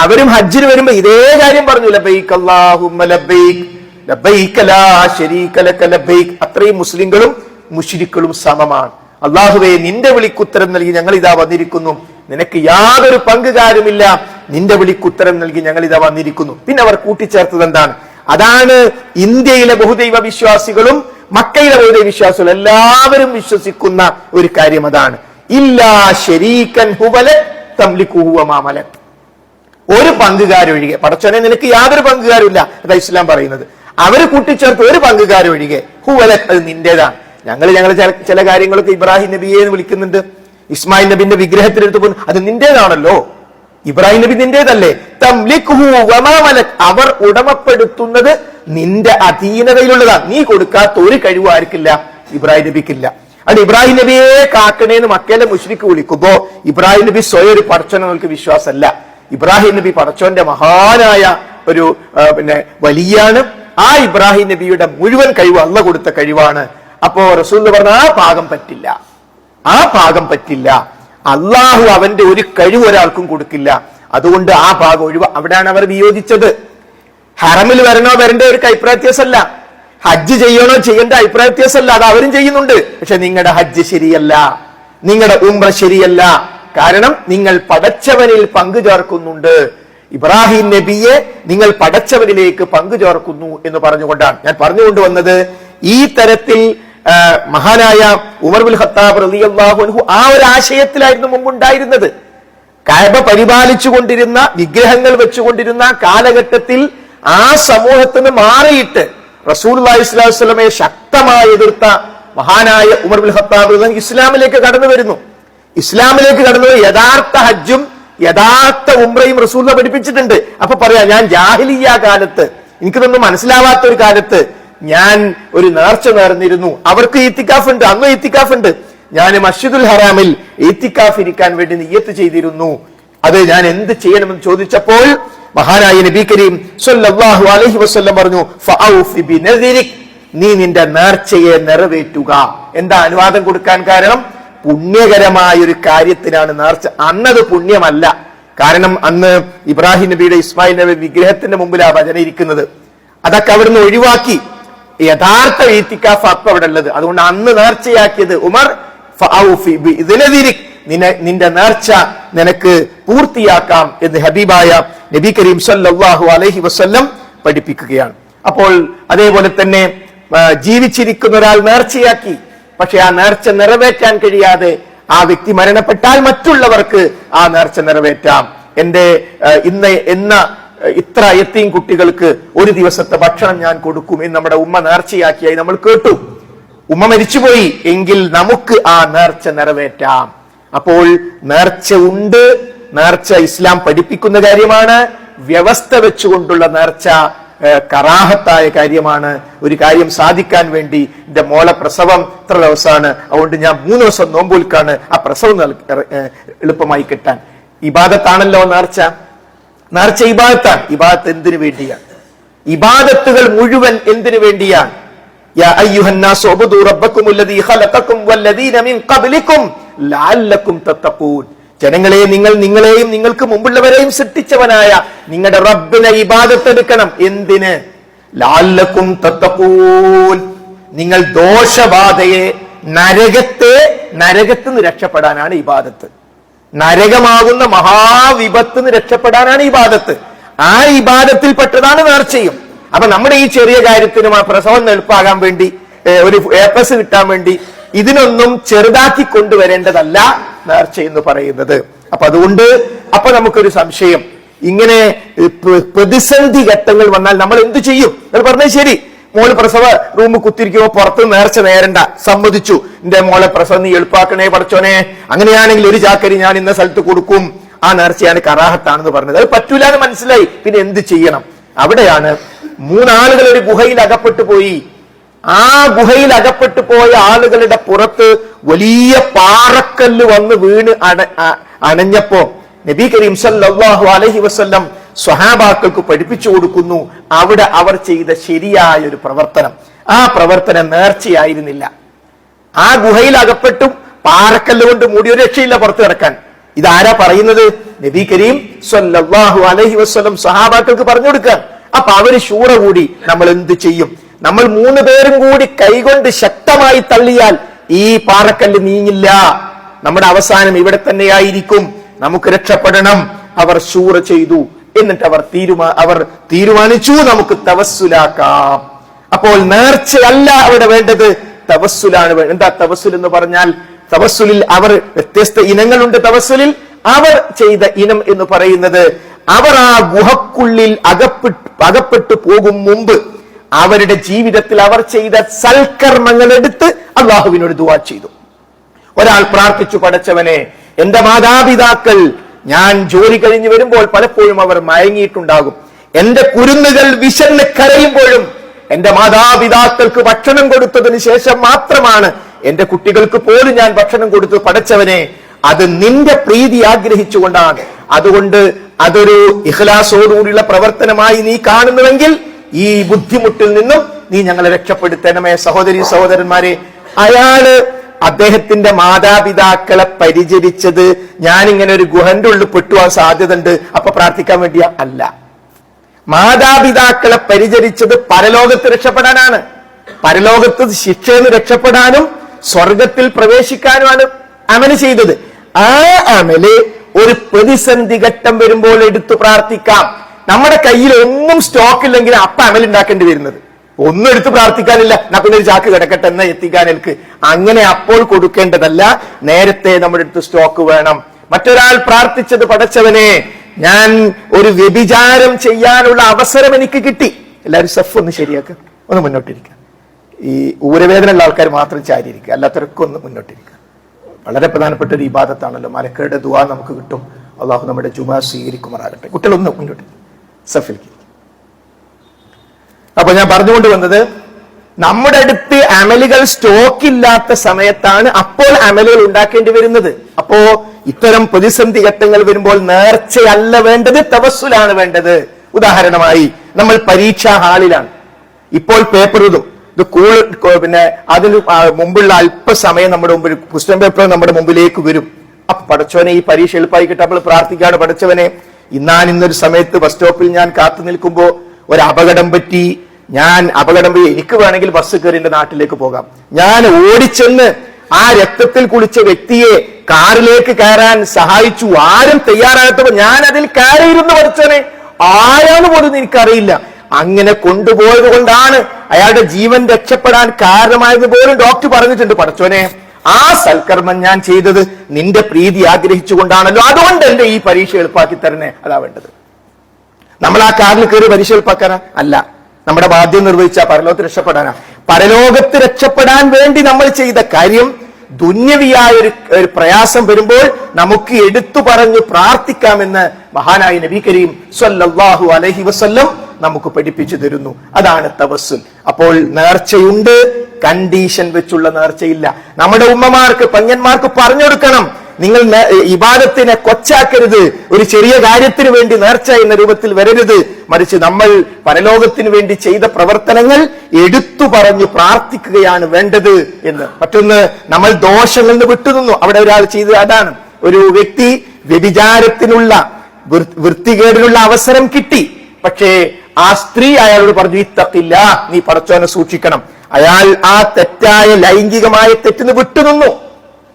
അവരും ഹജ്ജിന് വരുമ്പോ ഇതേ കാര്യം പറഞ്ഞു, ലബ്ബൈക് അല്ലാഹുമ്മ ലബ്ബൈക് ലബ്ബൈക ലാ ശരീക ലക ലബ്ബൈക്. അത്രയും മുസ്ലിങ്ങളും മുശ്രിക്കുകളും സമമാണ്. അല്ലാഹുവേ, നിന്റെ വിളിക്കുത്തരം നൽകി ഞങ്ങൾ ഇതാ വന്നിരിക്കുന്നു, നിനക്ക് യാതൊരു പങ്കുകാരുമില്ല, നിന്റെ വിളിക്കുത്തരം നൽകി ഞങ്ങൾ ഇതാ വന്നിരിക്കുന്നു. പിന്നെ അവർ കൂട്ടിച്ചേർത്തത് എന്താണ്? അതാണ് ഇന്ത്യയിലെ ബഹുദൈവ വിശ്വാസികളും മക്കയിലെ ബഹുദൈവ വിശ്വാസികളും എല്ലാവരും വിശ്വസിക്കുന്ന ഒരു കാര്യം. അതാണ് ഇല്ലാ ശരീകൻ ഹുവലക് തംലികുഹു വമാ മലക്. ഒരു പങ്കുകാരൊഴികെ, പടച്ചോനെ നിനക്ക് യാതൊരു പങ്കുകാരുമില്ല, അതാ ഇസ്ലാം പറയുന്നത്. അവര് കൂട്ടിച്ചേർത്ത് ഒരു പങ്കുകാരൊഴികെ ഹുവലക്, അത് നിന്റേതാണ്. ഞങ്ങൾ ചില കാര്യങ്ങളൊക്കെ ഇബ്രാഹിം നബിയെ എന്ന് വിളിക്കുന്നുണ്ട്. ഇസ്മായിൽ നബിന്റെ വിഗ്രഹത്തിലെടുത്ത് പോകുന്നു, അത് നിന്റേതാണല്ലോ, ഇബ്രാഹിം നബി നിന്റേതല്ലേ. തംലികുഹു വമാ മലക്, അവർ ഉടമപ്പെടുത്തുന്നത് നിന്റെ അധീനതയിലുള്ളതാണ്. നീ കൊടുക്കാത്ത ഒരു കഴിവ് ആർക്കില്ല? ഇബ്രാഹിം നബിക്കില്ല. അത് ഇബ്രാഹിം നബിയെ കാക്കണേന്ന് മക്കയിലെ മുശ്രിക്ക് വിളിക്കുമ്പോ ഇബ്രാഹിം നബി സ്വയം ഒരു പടച്ചോനങ്ങൾക്ക് വിശ്വാസമല്ല. ഇബ്രാഹിം നബി പടച്ചോന്റെ മഹാനായ ഒരു വലിയാണ്. ആ ഇബ്രാഹിം നബിയുടെ മുഴുവൻ കഴിവ് അള്ള കൊടുത്ത കഴിവാണ്. അപ്പോ റസൂൽ പറഞ്ഞ ആ ഭാഗം പറ്റില്ല, ആ ഭാഗം പറ്റില്ല. അള്ളാഹു അവന്റെ ഒരു കഴിവ് ഒരാൾക്കും കൊടുക്കില്ല. അതുകൊണ്ട് ആ ഭാഗം ഒഴിവ്. അവിടെയാണ് അവർ വിയോജിച്ചത്. ഹറമിൽ വരണോ വരേണ്ട ഒരു അഭിപ്രായ വ്യത്യാസമല്ല, ഹജ്ജ് ചെയ്യണോ ചെയ്യേണ്ട അഭിപ്രായ വ്യത്യാസമല്ല, അത് അവരും ചെയ്യുന്നുണ്ട്. പക്ഷെ നിങ്ങളുടെ ഹജ്ജ് ശരിയല്ല, നിങ്ങളുടെ ഉംറ ശരിയല്ല. കാരണം നിങ്ങൾ പടച്ചവനിൽ പങ്കു ചേർക്കുന്നുണ്ട്. ഇബ്രാഹിം നബിയെ നിങ്ങൾ പടച്ചവനിലേക്ക് പങ്കു ചേർക്കുന്നു എന്ന് പറഞ്ഞുകൊണ്ടാണ് ഞാൻ പറഞ്ഞുകൊണ്ടുവന്നത്. ഈ തരത്തിൽ മഹാനായ ഉമർ ബിൻ ഖത്താബ് റളിയല്ലാഹു അൻഹു ആ ഒരു ആശയത്തിലായിരുന്നു മുമ്പുണ്ടായിരുന്നത്. കഅബ പരിപാലിച്ചു കൊണ്ടിരുന്ന, വിഗ്രഹങ്ങൾ വെച്ചുകൊണ്ടിരുന്ന കാലഘട്ടത്തിൽ ആ സമൂഹത്തിന് മാറിയിട്ട് റസൂലുള്ളാഹി സ്വല്ലല്ലാഹു അലൈഹി വസല്ലമയെ ശക്തമായി എതിർത്ത മഹാനായ ഉമർ ഇബ്നുൽ ഖത്താബ് ഇസ്ലാമിലേക്ക് കടന്നു വരുന്നു. ഇസ്ലാമിലേക്ക് കടന്നത് യഥാർത്ഥ ഹജ്ജും യഥാർത്ഥ ഉംറയും റസൂലുള്ളാഹി പഠിപ്പിച്ചിട്ടുണ്ട്. അപ്പൊ പറയാ, ഞാൻ ജാഹിലിയ്യ കാലത്ത്, എനിക്കിതൊന്നും മനസ്സിലാവാത്ത ഒരു കാലത്ത് ഞാൻ ഒരു നേർച്ച നേർന്നിരുന്നു. അവർക്ക് ഈത്തിക്കാഫ് ഉണ്ട്, അന്നും ഈത്തിക്കാഫ് ഉണ്ട്. ഞാൻ മസ്ജിദുൽ ഹറാമിൽ ഈത്തിക്കാഫ് ഇരിക്കാൻ വേണ്ടി നിയ്യത്ത് ചെയ്തിരുന്നു. അത് ഞാൻ എന്ത് ചെയ്യണമെന്ന് ചോദിച്ചപ്പോൾ മഹാനായ നബി കരീം സ്വല്ലല്ലാഹു അലൈഹി വസല്ലം പറഞ്ഞു, ഫഔഫി ബിനദിരിക്, നീ നിന്റെ നേർച്ചയെ നിറവേറ്റുക. എന്താ അനുവാദം കൊടുക്കാൻ കാരണം? പുണ്യകരമായ ഒരു കാര്യത്തിനാണ് നേർച്ച. അന്നത് പുണ്യമല്ല. കാരണം അന്ന് ഇബ്രാഹിം നബിയുടെ ഇസ്മായിൽ നബി വിഗ്രഹത്തിന്റെ മുമ്പിൽ ആ വചന ഇരിക്കുന്നത്. അതൊക്കെ അവിടുന്ന് ഒഴിവാക്കി യഥാർത്ഥ ഈത്തിക്കാഫ് അപ്പൊ അവിടെ ഉള്ളത്. അതുകൊണ്ട് അന്ന് നേർച്ചയാക്കിയത് ഉമർ, ഫഔഫി ബിനദിരിക്, നിന്റെ നേർച്ച നിനക്ക് പൂർത്തിയാക്കാം എന്ന് ഹബീബായ നബി കരീം സല്ലല്ലാഹു അലൈഹി വസല്ലം പഠിപ്പിക്കുകയാണ്. അപ്പോൾ അതേപോലെ തന്നെ ജീവിച്ചിരിക്കുന്ന ഒരാൾ നേർച്ചയാക്കി, പക്ഷെ ആ നേർച്ച നിറവേറ്റാൻ കഴിയാതെ ആ വ്യക്തി മരണപ്പെട്ടാൽ മറ്റുള്ളവർക്ക് ആ നേർച്ച നിറവേറ്റാം. ഇത്ര യത്തീം കുട്ടികൾക്ക് ഒരു ദിവസത്തെ ഭക്ഷണം ഞാൻ കൊടുക്കും എന്ന് നമ്മുടെ ഉമ്മ നേർച്ചയാക്കിയായി നമ്മൾ കേട്ടു. ഉമ്മ മരിച്ചുപോയി എങ്കിൽ നമുക്ക് ആ നേർച്ച നിറവേറ്റാം. അപ്പോൾ നേർച്ച ഉണ്ട്. നേർച്ച ഇസ്ലാം പഠിപ്പിക്കുന്ന കാര്യമാണ്. വ്യവസ്ഥ വെച്ചുകൊണ്ടുള്ള നേർച്ച കറാഹത്തായ കാര്യമാണ്. ഒരു കാര്യം സാധിക്കാൻ വേണ്ടി, എന്റെ മോളെ പ്രസവം ഇത്ര ദിവസമാണ്, അതുകൊണ്ട് ഞാൻ 3 ദിവസം നോമ്പുൽക്കാണ് ആ പ്രസവം എളുപ്പമായി കിട്ടാൻ. ഇബാദത്താണല്ലോ നേർച്ച. നേർച്ച ഇബാദത്താണ്. ഇബാദത്ത് എന്തിനു വേണ്ടിയാണ്? ഇബാദത്തുകൾ മുഴുവൻ എന്തിനു വേണ്ടിയാണ്? യാ അയ്യുഹന്നാസു ഉബ്ദു റബ്ബക്കുമുല്ലദീ ഖലഖക്കും വല്ലദീന മിൻ ഖബ്ലിക്കും ലഅല്ലക്കും തത്തഖൂൻ. ജനങ്ങളെ, നിങ്ങളെയും നിങ്ങൾക്ക് മുമ്പുള്ളവരെയും സൃഷ്ടിച്ചവനായ നിങ്ങളുടെ റബ്ബിനെ ഇബാദത്ത് എടുക്കണം. എന്തിന്? ലഅല്ലക്കും തത്തഖൂൻ, നിങ്ങൾ ദോഷബാധയെ, നരകത്തിൽ നിന്ന് രക്ഷപ്പെടാനാണ് ഇബാദത്ത്. നരകമാകുന്ന മഹാവിപത്ത് നിന്ന് രക്ഷപ്പെടാനാണ് ഇബാദത്ത്. ആ ഇബാദത്തിൽപ്പെട്ടതാണ് നേർച്ചയും. അപ്പൊ നമ്മുടെ ഈ ചെറിയ കാര്യത്തിന് പ്രസവം എളുപ്പമാകാൻ വേണ്ടി, ഒരു A+ കിട്ടാൻ വേണ്ടി ഇതിനൊന്നും ചെറുതാക്കി കൊണ്ടുവരേണ്ടതല്ല നേർച്ച എന്ന് പറയുന്നത്. അപ്പൊ അതുകൊണ്ട് നമുക്കൊരു സംശയം, ഇങ്ങനെ പ്രതിസന്ധി ഘട്ടങ്ങൾ വന്നാൽ നമ്മൾ എന്ത് ചെയ്യും? നിങ്ങൾ പറഞ്ഞത് ശരി, മോള് പ്രസവ റൂം കുത്തിരിക്കുമ്പോ പുറത്ത് നേർച്ച നേരണ്ട, സമ്മതിച്ചു. എന്റെ മോളെ പ്രസവം നീ എളുപ്പാക്കണേ പഠിച്ചോനെ, അങ്ങനെയാണെങ്കിൽ ഒരു ചാക്കരി ഞാൻ ഇന്ന സ്ഥലത്ത് കൊടുക്കും. ആ നേർച്ചയാണ് കറാഹത്താണെന്ന് പറഞ്ഞത്. അത് പറ്റൂല എന്ന് മനസ്സിലായി. പിന്നെ എന്ത് ചെയ്യണം? അവിടെയാണ് 3 ആളുകൾ ഒരു ഗുഹയിൽ അകപ്പെട്ടു പോയി. ആ ഗുഹയിൽ അകപ്പെട്ടു പോയ ആളുകളുടെ പുറത്ത് വലിയ പാറക്കല്ല് വന്ന് വീണ് അണഞ്ഞപ്പോ നബി കരീം സല്ലല്ലാഹു അലൈഹി വസല്ലം സ്വഹാബാക്കൾക്ക് പഠിപ്പിച്ചു കൊടുക്കുന്നു, അവിടെ അവർ ചെയ്ത ശരിയായ ഒരു പ്രവർത്തനം. ആ പ്രവർത്തനം നേർച്ചയായിരുന്നില്ല. ആ ഗുഹയിൽ അകപ്പെട്ടും പാറക്കല്ല് കൊണ്ട് മൂടി, ഒരു രക്ഷയില്ല പുറത്തു കിടക്കാൻ. ഇതാരാ പറയുന്നത്? നബി കരീം സല്ലല്ലാഹു അലൈഹി വസല്ലം സ്വഹാബാക്കൾക്ക് പറഞ്ഞു കൊടുക്കാൻ. അപ്പൊ അവര് ശൂറ കൂടി, നമ്മൾ എന്ത് ചെയ്യും? നമ്മൾ 3 പേരും കൂടി കൈകൊണ്ട് ശക്തമായി തള്ളിയാൽ ഈ പാറക്കല്ല് നീങ്ങില്ല, നമ്മുടെ അവസാനം ഇവിടെ തന്നെയായിരിക്കും, നമുക്ക് രക്ഷപ്പെടണം. അവർ ശൂറ ചെയ്തു. എന്നിട്ട് അവർ തീരുമാനിച്ചു, നമുക്ക് തവസ്സുലാക്കാം. അപ്പോൾ നേർച്ചയല്ല അവിടെ വേണ്ടത്, തവസ്സുലാണ്. എന്താ തവസ്സുൽ എന്ന് പറഞ്ഞാൽ? തവസ്സുലിൽ അവർ വ്യത്യസ്ത ഇനങ്ങളുണ്ട്. തവസ്സുലിൽ അവർ ചെയ്ത ഇനം എന്ന് പറയുന്നത്, അവർ ആ ഗുഹക്കുള്ളിൽ അകപ്പെട്ടു പോകും മുമ്പ് അവരുടെ ജീവിതത്തിൽ അവർ ചെയ്ത സൽക്കർമ്മങ്ങൾ എടുത്ത് അള്ളാഹുവിനോട് ദുആ ചെയ്തു. ഒരാൾ പ്രാർത്ഥിച്ചു, പടച്ചവനെ, എന്റെ മാതാപിതാക്കൾ ഞാൻ ജോലി കഴിഞ്ഞ് വരുമ്പോൾ പലപ്പോഴും അവർ മയങ്ങിയിട്ടുണ്ടാകും. എന്റെ കുരുന്നുകൾ വിശന്ന് കരയുമ്പോഴും എന്റെ മാതാപിതാക്കൾക്ക് ഭക്ഷണം കൊടുത്തതിന് ശേഷം മാത്രമാണ് എന്റെ കുട്ടികൾക്ക് പോലും ഞാൻ ഭക്ഷണം കൊടുത്തു. പടച്ചവനെ, അത് നിന്റെ പ്രീതി ആഗ്രഹിച്ചുകൊണ്ടാണ്. അതുകൊണ്ട് അതൊരു ഇഖ്ലാസോടുകൂടിയുള്ള പ്രവർത്തനമായി നീ കാണുന്നുവെങ്കിൽ ഈ ബുദ്ധിമുട്ടിൽ നിന്നും നീ ഞങ്ങളെ രക്ഷപ്പെടുത്തണമേ. സഹോദരന്മാരെ, അദ്ദേഹത്തിന്റെ മാതാപിതാക്കളെ പരിചരിച്ചത് ഞാനിങ്ങനെ ഒരു ഗുഹന്റെ ഉള്ളിൽ പെട്ടുവാൻ സാധ്യത ഉണ്ട് അപ്പൊ പ്രാർത്ഥിക്കാൻ വേണ്ടിയാ അല്ല. മാതാപിതാക്കളെ പരിചരിച്ചത് പരലോകത്ത് രക്ഷപ്പെടാനാണ്. പരലോകത്ത് ശിക്ഷയിൽ നിന്ന് രക്ഷപ്പെടാനും സ്വർഗത്തിൽ പ്രവേശിക്കാനുമാണ് അമല് ചെയ്തത്. ആ അമല് ഒരു പ്രതിസന്ധി ഘട്ടം വരുമ്പോൾ എടുത്തു പ്രാർത്ഥിക്കാം. നമ്മുടെ കയ്യിൽ ഒന്നും സ്റ്റോക്ക് ഇല്ലെങ്കിൽ അപ്പ അമലുണ്ടാക്കേണ്ടി വരുന്നത്. ഒന്നും എടുത്ത് പ്രാർത്ഥിക്കാനില്ല, പിന്നെ ഒരു ചാക്ക് കിടക്കട്ടെ എന്ന് എത്തിക്കാനെനിക്ക് അങ്ങനെ അപ്പോൾ കൊടുക്കേണ്ടതല്ല. നേരത്തെ നമ്മുടെ അടുത്ത് സ്റ്റോക്ക് വേണം. മറ്റൊരാൾ പ്രാർത്ഥിച്ചത്, പടച്ചവനെ ഞാൻ ഒരു വ്യഭിചാരം ചെയ്യാനുള്ള അവസരം എനിക്ക് കിട്ടി. എല്ലാവരും സഫ് ഒന്ന് ശരിയാക്കുക, ഒന്ന് മുന്നോട്ടിരിക്കുക. ഈ ഊരവേദനയുള്ള ആൾക്കാർ മാത്രം ചാരിയിരിക്കുക, അല്ലാത്തവരൊക്കെ ഒന്ന് മുന്നോട്ടിരിക്കുക. വളരെ പ്രധാനപ്പെട്ട ഒരു ഇബാദത്താണല്ലോ. മലക്കയുടെ ദുആ നമുക്ക് കിട്ടും. അള്ളാഹു നമ്മുടെ ജുമാ സ്വീകരിക്കുമാറാകട്ടെ. കുട്ടികളൊന്ന് മുന്നോട്ട് സഫിലേക്ക്. അപ്പൊ ഞാൻ പറഞ്ഞുകൊണ്ട് വന്നത്, നമ്മുടെ അടുത്ത് അമലുകൾ സ്റ്റോക്ക് ഇല്ലാത്ത സമയത്താണ് അപ്പോൾ അമലുകൾ ഉണ്ടാക്കേണ്ടി വരുന്നത്. അപ്പോ ഇത്തരം പ്രതിസന്ധി ഘട്ടങ്ങൾ വരുമ്പോൾ നേർച്ചയല്ല വേണ്ടത്, തവസ്സുലാണ് വേണ്ടത്. ഉദാഹരണമായി നമ്മൾ പരീക്ഷാ ഹാളിലാണ്, ഇപ്പോൾ പേപ്പർ ഇതും ഇത് പിന്നെ അതിന് മുമ്പുള്ള അല്പസമയം നമ്മുടെ മുമ്പിൽ ക്വസ്റ്റ്യൻ പേപ്പർ നമ്മുടെ മുമ്പിലേക്ക് വരും. അപ്പൊ പടച്ചവനെ ഈ പരീക്ഷ എളുപ്പമായിക്കിട്ട് നമ്മൾ പ്രാർത്ഥിക്കാണ്, പടച്ചവനെ ഇന്നൊരു സമയത്ത് ബസ് സ്റ്റോപ്പിൽ ഞാൻ കാത്തു നിൽക്കുമ്പോ ഒരു അപകടം പറ്റി, എനിക്ക് വേണമെങ്കിൽ ബസ് കയറി എന്റെ നാട്ടിലേക്ക് പോകാം. ഞാൻ ഓടിച്ചെന്ന് ആ രക്തത്തിൽ കുളിച്ച വ്യക്തിയെ കാറിലേക്ക് കയറാൻ സഹായിച്ചു. ആരും തയ്യാറാകത്തപ്പോ ഞാൻ അതിൽ കയറിയിരുന്നു. പഠിച്ചവനെ ആരാണ് പോലും എനിക്കറിയില്ല. അങ്ങനെ കൊണ്ടുപോയത് കൊണ്ടാണ് അയാളുടെ ജീവൻ രക്ഷപ്പെടാൻ കാരണമായത് പോലും ഡോക്ടർ പറഞ്ഞിട്ടുണ്ട്. പടച്ചോനെ ആ സൽക്കർമ്മം ഞാൻ ചെയ്തത് നിന്റെ പ്രീതി ആഗ്രഹിച്ചുകൊണ്ടാണല്ലോ, അതുകൊണ്ട് എന്റെ ഈ പരീക്ഷ എളുപ്പാക്കി തരണേ. അതാ വേണ്ടത്. നമ്മൾ ആ കാറിൽ കയറി പരീക്ഷ എളുപ്പാക്കാനാ? അല്ല. നമ്മുടെ ബാധ്യത നിർവഹിച്ച പരലോകത്ത് രക്ഷപ്പെടാനാ. പരലോകത്ത് രക്ഷപ്പെടാൻ വേണ്ടി നമ്മൾ ചെയ്ത കാര്യം ദുന്യവിയായ ഒരു പ്രയാസം വരുമ്പോൾ നമുക്ക് എടുത്തു പറഞ്ഞു പ്രാർത്ഥിക്കാമെന്ന് മഹാനായ നബി കരീം സ്വല്ലല്ലാഹു അലൈഹി വസല്ലം നമുക്ക് പഠിപ്പിച്ചു തരുന്നു. അതാണ് തവസ്സുൽ. അപ്പോൾ നേർച്ചയുണ്ട്, കണ്ടീഷൻ വെച്ചുള്ള നേർച്ചയില്ല. നമ്മുടെ ഉമ്മമാർക്ക്, പഞ്ഞന്മാർക്ക് പറഞ്ഞു കൊടുക്കണം, നിങ്ങൾ ഇബാദത്തിനെ കൊച്ചാക്കരുത്, ഒരു ചെറിയ കാര്യത്തിന് വേണ്ടി നേർച്ച എന്ന രൂപത്തിൽ വരരുത്. മറിച്ച് നമ്മൾ പരലോകത്തിന് വേണ്ടി ചെയ്ത പ്രവർത്തനങ്ങൾ എടുത്തു പറഞ്ഞു പ്രാർത്ഥിക്കുകയാണ് വേണ്ടത് എന്ന്. മറ്റൊന്ന്, നമ്മൾ ദോഷങ്ങളിൽ നിന്ന് വിട്ടുനിന്നു. അവിടെ ഒരാൾ ചെയ്തത് അതാണ്. ഒരു വ്യക്തി വ്യഭിചാരത്തിനുള്ള വൃത്തികേടിനുള്ള അവസരം കിട്ടി. പക്ഷേ ആ സ്ത്രീ അയാളോട് പറഞ്ഞു, ഇത്തഖില്ല, നീ പടച്ചോനെ സൂക്ഷിക്കണം. അയാൾ ആ തെറ്റായ ലൈംഗികമായ തെറ്റിന് വിട്ടുനിന്നു.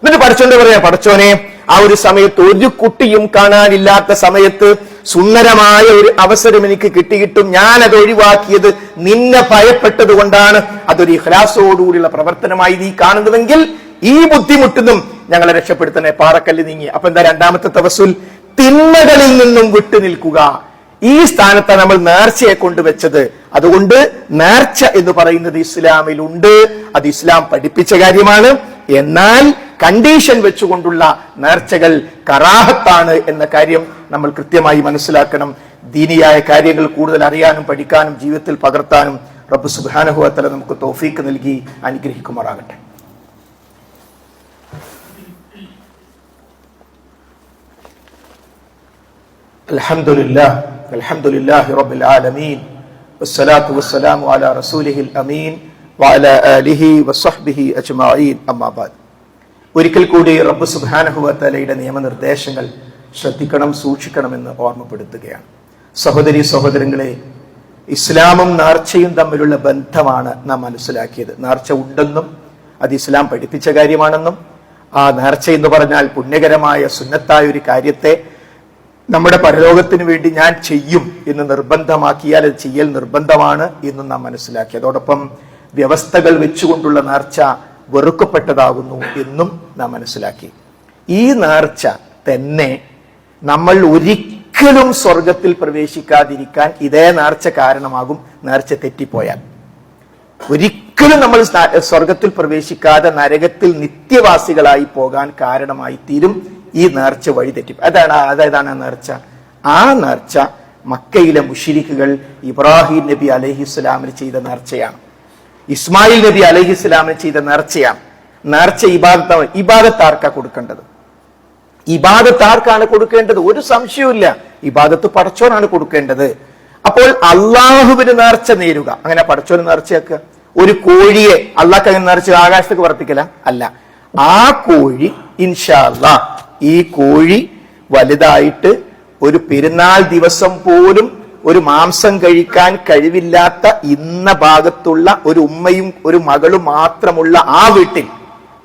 എന്നിട്ട് പടച്ചോന്റെ പറയാ, പടച്ചോനെ ആ ഒരു സമയത്ത് ഒരു കുട്ടിയും കാണാനില്ലാത്ത സമയത്ത് സുന്ദരമായ ഒരു അവസരം എനിക്ക് കിട്ടിയിട്ടും ഞാൻ അത് ഒഴിവാക്കിയത് നിന്നെ ഭയപ്പെട്ടത് കൊണ്ടാണ്. അതൊരു ഇഖ്ലാസോടുകൂടിയുള്ള പ്രവർത്തനമായി നീ കാണുന്നുവെങ്കിൽ ഈ ബുദ്ധിമുട്ടുന്നും ഞങ്ങളെ രക്ഷപ്പെടുത്തണേ, പാറക്കല്ല് നീങ്ങി. അപ്പൊ എന്താ രണ്ടാമത്തെ തവസ്സുൽ? തിന്മകളിൽ നിന്നും വിട്ടു നിൽക്കുക. ഈ സ്ഥാനത്താണ് നമ്മൾ നേർച്ചയെ കൊണ്ടുവച്ചത്. അതുകൊണ്ട് നേർച്ച എന്ന് പറയുന്നത് ഇസ്ലാമിലുണ്ട്, അത് ഇസ്ലാം പഠിപ്പിച്ച കാര്യമാണ്. എന്നാൽ കണ്ടീഷൻ വെച്ചുകൊണ്ടുള്ള നേർച്ചകൾ കറാഹത്താണ് എന്ന കാര്യം നമ്മൾ കൃത്യമായി മനസ്സിലാക്കണം. ദീനിയായ കാര്യങ്ങൾ കൂടുതൽ അറിയാനും പഠിക്കാനും ജീവിതത്തിൽ പകർത്താനും റബ്ബ് സുബ്ഹാനഹു വ തആല നമുക്ക് തൗഫീഖ് നൽകി അനുഗ്രഹിക്കുമാറാകട്ടെ. അൽഹംദുലില്ലാഹി റബ്ബിൽ ആലമീൻ വസ്സലാത്തു വസ്സലാമു അലാ റസൂലിഹിൽ അമീൻ വഅലാ ആലിഹി വസ്വഹ്ബിഹി അജ്മഈൻ. അമ്മാ ബഅദ്. ഒരിക്കൽ കൂടി റബ്ബ് സുബ്ഹാനഹു വ തആലയുടെ നിയമനിർദ്ദേശങ്ങൾ ശ്രദ്ധിക്കണം, സൂക്ഷിക്കണമെന്ന് ഓർമ്മപ്പെടുത്തുകയാണ്. സഹോദരീ സഹോദരങ്ങളെ, ഇസ്ലാമും നേർച്ചയും തമ്മിലുള്ള ബന്ധമാണ് നാം മനസ്സിലാക്കിയത്. നേർച്ച ഉണ്ടെന്നും അത് ഇസ്ലാം പഠിപ്പിച്ച കാര്യമാണെന്നും ആ നേർച്ച എന്ന് പറഞ്ഞാൽ പുണ്യകരമായ സുന്നത്തായ ഒരു കാര്യത്തെ നമ്മുടെ പരലോകത്തിന് വേണ്ടി ഞാൻ ചെയ്യും എന്ന് നിർബന്ധമാക്കിയാൽ അത് ചെയ്യൽ നിർബന്ധമാണ് എന്നും നാം മനസ്സിലാക്കി. അതോടൊപ്പം വ്യവസ്ഥകൾ വെച്ചുകൊണ്ടുള്ള നേർച്ച വെറുക്കപ്പെട്ടതാകുന്നു എന്നും നാം മനസ്സിലാക്കി. ഈ നേർച്ച തന്നെ നമ്മൾ ഒരിക്കലും സ്വർഗത്തിൽ പ്രവേശിക്കാതിരിക്കാൻ ഇതേ നേർച്ച കാരണമാകും. നേർച്ച തെറ്റിപ്പോയാൽ ഒരിക്കലും നമ്മൾ സ്വർഗത്തിൽ പ്രവേശിക്കാതെ നരകത്തിൽ നിത്യവാസികളായി പോകാൻ കാരണമായി തീരും ഈ നേർച്ച വഴി തെറ്റി. അതായതാണ് നേർച്ച. ആ നേർച്ച മക്കയിലെ മുശ്രിക്കുകൾ ഇബ്രാഹിം നബി അലൈഹിസ്സലാമിന് ചെയ്ത നേർച്ചയാണ്. ഇസ്മായിൽ നബി അലൈഹിസ്സലാമിന് ചെയ്ത നേർച്ചയാണ്. നേർച്ച ഇബാദത്ത് ആർക്കാ കൊടുക്കേണ്ടത്? ഇബാദത്ത് ആർക്കാണ് കൊടുക്കേണ്ടത്? ഒരു സംശയവുമില്ല, ഇബാദത്ത് പടച്ചോനാണ് കൊടുക്കേണ്ടത്. അപ്പോൾ അള്ളാഹുവിന് നേർച്ച നേരുക. അങ്ങനെ പടച്ചോന് നേർച്ചയാക്കുക. ഒരു കോഴിയെ അള്ളാഹ് അങ്ങനെ നേർച്ച ആകാശത്തേക്ക് വർത്തിക്കല അല്ല. ആ കോഴി ഇൻഷാ അല്ലാഹ്, ഈ കോഴി വലുതായിട്ട് ഒരു പെരുന്നാൾ ദിവസം പോലും ഒരു മാംസം കഴിക്കാൻ കഴിവില്ലാത്ത ഇന്ന ഭാഗത്തുള്ള ഒരു ഉമ്മയും ഒരു മകളും മാത്രമുള്ള ആ വീട്ടിൽ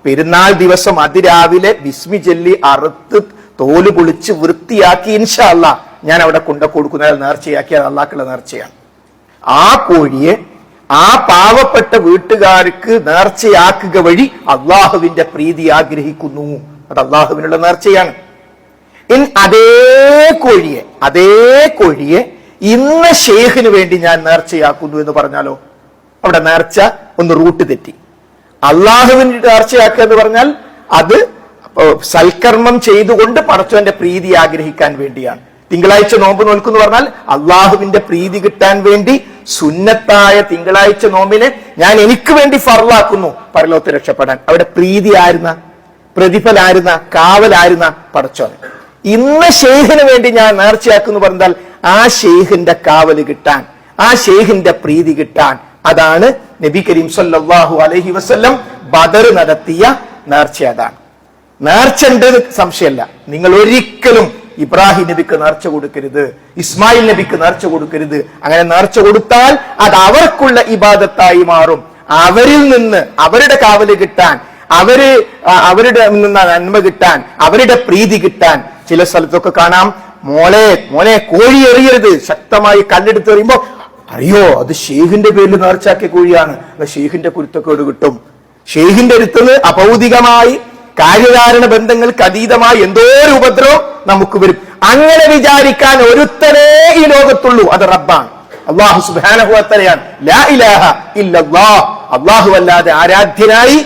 പെരുന്നാൾ ദിവസം അതിരാവിലെ ബിസ്മി ചൊല്ലി അറുത്ത് തോല് പൊളിച്ച് വൃത്തിയാക്കി ഇൻഷാ അല്ലാഹ് ഞാൻ അവിടെ കൊടുക്കുന്ന നേർച്ചയാക്കി. അത് അള്ളാഹ്ക്കുള്ള നേർച്ചയാണ്. ആ കോഴിയെ ആ പാവപ്പെട്ട വീട്ടുകാർക്ക് നേർച്ചയാക്കുക വഴി അള്ളാഹുവിന്റെ പ്രീതി ആഗ്രഹിക്കുന്നു. അത് അള്ളാഹുവിനുള്ള നേർച്ചയാണ്. അതേ കോഴിയെ ഇന്ന് ഷെയ്ഖിന് വേണ്ടി ഞാൻ നേർച്ചയാക്കുന്നു എന്ന് പറഞ്ഞാലോ? അവിടെ നേർച്ച ഒന്ന് റൂട്ട് തെറ്റി. അള്ളാഹുവിന് നേർച്ചയാക്കുക എന്ന് പറഞ്ഞാൽ അത് സൽക്കർമ്മം ചെയ്തുകൊണ്ട് പടച്ചവന്റെ പ്രീതി ആഗ്രഹിക്കാൻ വേണ്ടിയാണ്. തിങ്കളാഴ്ച നോമ്പ് നോൽക്കുന്നു പറഞ്ഞാൽ അള്ളാഹുവിന്റെ പ്രീതി കിട്ടാൻ വേണ്ടി സുന്നത്തായ തിങ്കളാഴ്ച നോമ്പിനെ ഞാൻ എനിക്ക് വേണ്ടി ഫർളാക്കുന്നു പരലോകത്ത് രക്ഷപ്പെടാൻ. അവിടെ പ്രീതി ആയിരുന്ന, പ്രതിഫലായിരുന്ന, കാവലായിരുന്ന പടച്ചവൻ. ഇന്ന് ഷെയ്ഖിന് വേണ്ടി ഞാൻ നേർച്ചയാക്കുന്നു പറഞ്ഞാൽ ആ ഷെയ്ഖിന്റെ കാവല് കിട്ടാൻ, ആ ഷെയ്ഖിന്റെ പ്രീതി കിട്ടാൻ. അതാണ് നബി കരീം സല്ലല്ലാഹു അലൈഹി വസല്ലം ബദർ നടത്തിയ നേർച്ച. അതാണ് നേർച്ച ഉണ്ട്, സംശയമല്ല. നിങ്ങൾ ഒരിക്കലും ഇബ്രാഹിം നബിക്ക് നേർച്ച കൊടുക്കരുത്, ഇസ്മായിൽ നബിക്ക് നേർച്ച കൊടുക്കരുത്. അങ്ങനെ നേർച്ച കൊടുത്താൽ അത് അവർക്കുള്ള ഇബാദത്തായി മാറും. അവരിൽ നിന്ന് അവരുടെ കാവല് കിട്ടാൻ, അവരുടെ നിന്ന് നന്മ കിട്ടാൻ, അവരുടെ പ്രീതി കിട്ടാൻ. ചില സ്ഥലത്തൊക്കെ കാണാം, മോനെ കോഴി എറിയരുത്, ശക്തമായി കല്ലെടുത്ത് എറിയുമ്പോ അറിയോ അത് ഷെയ്ഖിന്റെ പേരിൽ നേർച്ചാക്കിയ കോഴിയാണ്, ഷെയ്ഖിന്റെ കുരുത്തക്കേട് കിട്ടും. ഷെയ്ഖിന്റെ അടുത്തുനിന്ന് അഭൗതികമായി കാര്യകാരണ ബന്ധങ്ങൾക്ക് അതീതമായി എന്തോ ഒരു ഉപദ്രവം നമുക്ക് വരും. അങ്ങനെ വിചാരിക്കാൻ ഒരുത്തനേ ഈ ലോകത്തുള്ളൂ, അത് റബ്ബാണ്, അല്ലാഹു സുബ്ഹാനഹു വ തആലയാണ്. ലാ ഇലാഹ ഇല്ലല്ലാഹ്, അല്ലാഹു അല്ലാതെ ആരാധ്യനായി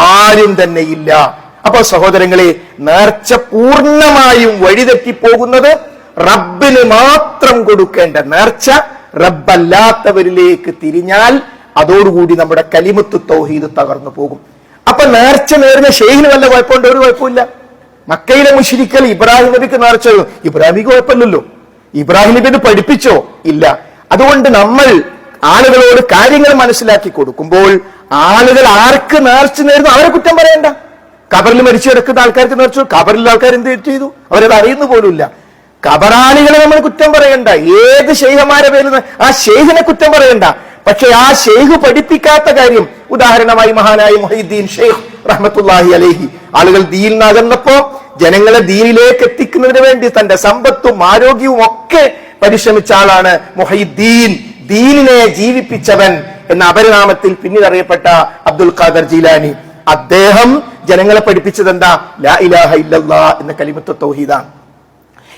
ആരും തന്നെ ഇല്ല. അപ്പൊ സഹോദരങ്ങളെ, നേർച്ച പൂർണ്ണമായും വഴിതെറ്റിപ്പോകുന്നത് റബ്ബിന് മാത്രം കൊടുക്കേണ്ട നേർച്ച റബ്ബല്ലാത്തവരിലേക്ക് തിരിഞ്ഞാൽ അതോടുകൂടി നമ്മുടെ കലിമത്ത് തൗഹീദ് തകർന്നു പോകും. അപ്പൊ നേർച്ച നേർന്ന ഷെയ്ഖിന് വല്ല കുഴപ്പമുണ്ടോ? ഒരു കുഴപ്പമില്ല. മക്കയിലെ മുശ്രിക്കുകൾ ഇബ്രാഹിം നബിക്ക് നേർച്ച, ഇബ്രാഹിമിക്ക് കുഴപ്പമില്ലല്ലോ. ഇബ്രാഹിം നബി ഇത് പഠിപ്പിച്ചോ? ഇല്ല. അതുകൊണ്ട് നമ്മൾ ആളുകളോട് കാര്യങ്ങൾ മനസ്സിലാക്കി കൊടുക്കുമ്പോൾ ആളുകൾ ആർക്ക് നേർച്ച നേരുന്നു അവരെ കുറ്റം പറയണ്ട. കബറിൽ മരിച്ചു കിടക്കുന്ന ആൾക്കാർക്ക് നേർച്ചു, കബറിൽ ആൾക്കാർ എന്ത് ചെയ്തു അവരത് അറിയുന്ന പോലുമില്ല. കബറാളികളെ നമ്മൾ കുറ്റം പറയണ്ട. ഏത് ഷെയ്ഖമാരെ പേരുന്ന ആ ഷെയ്ഖിനെ കുറ്റം പറയണ്ട. പക്ഷെ ആ ഷെയ്ഖ് പഠിപ്പിക്കാത്ത കാര്യം, ഉദാഹരണമായി മഹാനായ മുഹയ്യിദ്ദീൻ ഷെയ്ഖ് റഹ്മത്തുള്ളാഹി അലൈഹി, ആളുകൾ ദീനിൽ നകന്നപ്പോ ജനങ്ങളെ ദീനിലേക്ക് എത്തിക്കുന്നതിന് വേണ്ടി തന്റെ സമ്പത്തും ആരോഗ്യവും ഒക്കെ പരിശ്രമിച്ച ആളാണ് മുഹയ്യിദ്ദീൻ, ദീനിനെ ജീവിപ്പിച്ചവൻ എന്ന അപരനാമത്തിൽ പിന്നീട് അറിയപ്പെട്ട അബ്ദുൽ ഖാദർ ജീലാനി. അദ്ദേഹം ജനങ്ങളെ പഠിപ്പിച്ചത് എന്താ? ലാ ഇലാഹ ഇല്ലല്ലാഹ് എന്ന കലിമത്ത് തൗഹീദാണ്.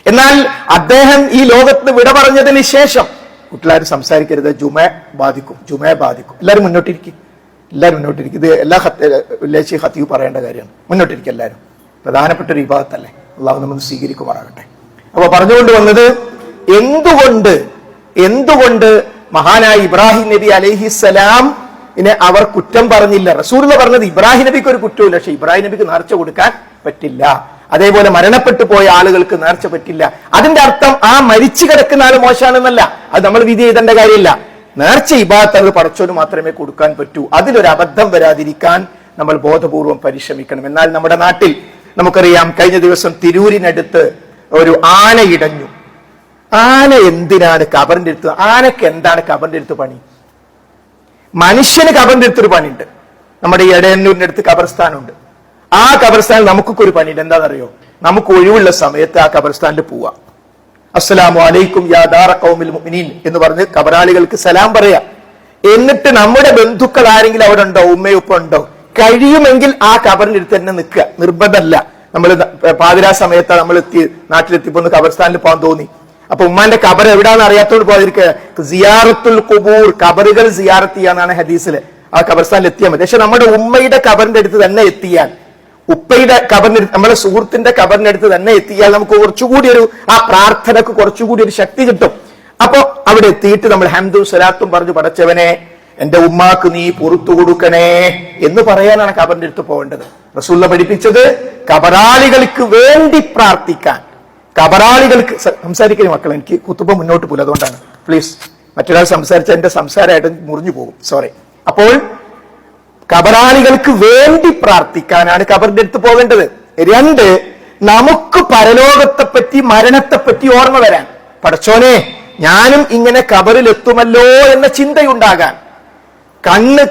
എന്നാൽ അദ്ദേഹം ഈ ലോകത്ത് വിട പറഞ്ഞതിന് ശേഷം കുട്ടികളാരും സംസാരിക്കരുത്, ജുമഅ ബാധിക്കും. എല്ലാവരും മുന്നോട്ടിരിക്കും. ഇത് എല്ലാ വെള്ളിയാഴ്ച ഖതീബ് പറയേണ്ട കാര്യമാണ്. മുന്നോട്ടിരിക്കും എല്ലാവരും. പ്രധാനപ്പെട്ട ഒരു ഇബാദത്തല്ലേ, അള്ളാഹു നമ്മൾ സ്വീകരിക്കുമാറാകട്ടെ. അപ്പൊ പറഞ്ഞുകൊണ്ട് വന്നത്, എന്തുകൊണ്ട് മഹാനായ ഇബ്രാഹിം നബി അലൈഹിസ്സലാം അവർ കുറ്റം പറഞ്ഞില്ല? റസൂലുള്ളാഹി പറഞ്ഞത് ഇബ്രാഹിം നബിക്ക് ഒരു കുറ്റമില്ല, പക്ഷെ ഇബ്രാഹിം നബിക്ക് നേർച്ച കൊടുക്കാൻ പറ്റില്ല. അതേപോലെ മരണപ്പെട്ടു പോയ ആളുകൾക്ക് നേർച്ച പറ്റില്ല. അതിന്റെ അർത്ഥം ആ മരിച്ചു കിടക്കുന്ന ആള് മോശമാണെന്നല്ല, അത് നമ്മൾ വിധി എഴുതേണ്ട കാര്യമില്ല. നേർച്ച ഇബാദത്ത് അത് പടച്ചോന് മാത്രമേ കൊടുക്കാൻ പറ്റൂ. അതിലൊരു അബദ്ധം വരാതിരിക്കാൻ നമ്മൾ ബോധപൂർവം പരിശ്രമിക്കണം. എന്നാൽ നമ്മുടെ നാട്ടിൽ നമുക്കറിയാം, കഴിഞ്ഞ ദിവസം തിരൂരിനടുത്ത് ഒരു ആന ഇടഞ്ഞു. ആന എന്തിനാണ് കബറിന്റെ അടുത്ത്? ആനക്ക് എന്താണ് കബറിന്റെ അടുത്ത് പണി? മനുഷ്യന് കബറിന്റെ അടുത്തൊരു പണിയുണ്ട്. നമ്മുടെ ഈ എടയന്നൂരിന്റെ അടുത്ത് കബർസ്ഥാനുണ്ട്. ആ കബർസ്ഥാനിൽ നമുക്കൊക്കെ ഒരു പണിയുണ്ട്. എന്താണെന്നറിയോ? നമുക്ക് ഒഴിവുള്ള സമയത്ത് ആ കബർസ്ഥാനിൽ പോവാം. അസ്സലാമു അലൈക്കും യാ ദാറ ഖൗമിൽ മുഅ്മിനീൻ എന്ന് പറഞ്ഞ് കബറാളികൾക്ക് സലാം പറയാം. എന്നിട്ട് നമ്മുടെ ബന്ധുക്കൾ ആരെങ്കിലും അവിടെ ഉണ്ടോ, ഉമ്മയോ ഉപ്പ ഉണ്ടോ, കഴിയുമെങ്കിൽ ആ കബറിന്റെ അടുത്ത് തന്നെ നിൽക്കുക. നിർബന്ധമല്ല. നമ്മൾ പാതിരാ സമയത്താണ് നമ്മൾ നാട്ടിലെത്തിപ്പോ കബർസ്ഥാനിൽ പോകാൻ തോന്നി. അപ്പൊ ഉമ്മാന്റെ കബർ എവിടാന്ന് അറിയാത്തോണ്ട് പോകാതിരിക്കുക. സിയാറത്തുൽ ഖുബൂർ, കബറുകൾ സിയാറത്ത് ചെയ്യാന്നാണ് ഹദീസിൽ. ആ കബർസ്ഥാനിൽ എത്തിയാൽ മതി. പക്ഷെ നമ്മുടെ ഉമ്മയുടെ കബറിന്റെ അടുത്ത് തന്നെ എത്തിയാൽ, ഉപ്പയുടെ കബറിന്റെ, നമ്മുടെ സുഹൃത്തിന്റെ കബറിന്റെ അടുത്ത് തന്നെ എത്തിയാൽ നമുക്ക് കുറച്ചുകൂടി ആ പ്രാർത്ഥനക്ക് കുറച്ചുകൂടി ഒരു ശക്തി കിട്ടും. അപ്പൊ അവിടെ എത്തിയിട്ട് നമ്മൾ ഹംദും സ്വലാത്തും പറഞ്ഞു, പടച്ചവനെ എന്റെ ഉമ്മാക്ക് നീ പുറത്തു കൊടുക്കണേ എന്ന് പറയാനാണ് കബറിന്റെ അടുത്ത് പോകേണ്ടത്. റസൂലുള്ളാഹി പഠിപ്പിച്ചത് കബറാളികൾക്ക് വേണ്ടി പ്രാർത്ഥിക്കാൻ. കബറാളികൾക്ക് സംസാരിക്കുന്ന മക്കൾ, എനിക്ക് കുത്തുബ മുന്നോട്ട് പോലും, അതുകൊണ്ടാണ്. പ്ലീസ്, മറ്റൊരാൾ സംസാരിച്ച എന്റെ സംസാരമായിട്ട് മുറിഞ്ഞു പോകും, സോറി. അപ്പോൾ കബറാളികൾക്ക് വേണ്ടി പ്രാർത്ഥിക്കാനാണ് കബറിന്റെ അടുത്ത് പോകേണ്ടത്. 2, നമുക്ക് പരലോകത്തെപ്പറ്റി മരണത്തെപ്പറ്റി ഓർമ്മ വരാൻ. പടച്ചോനെ, ഞാനും ഇങ്ങനെ കബറിലെത്തുമല്ലോ എന്ന ചിന്തയുണ്ടാകാൻ,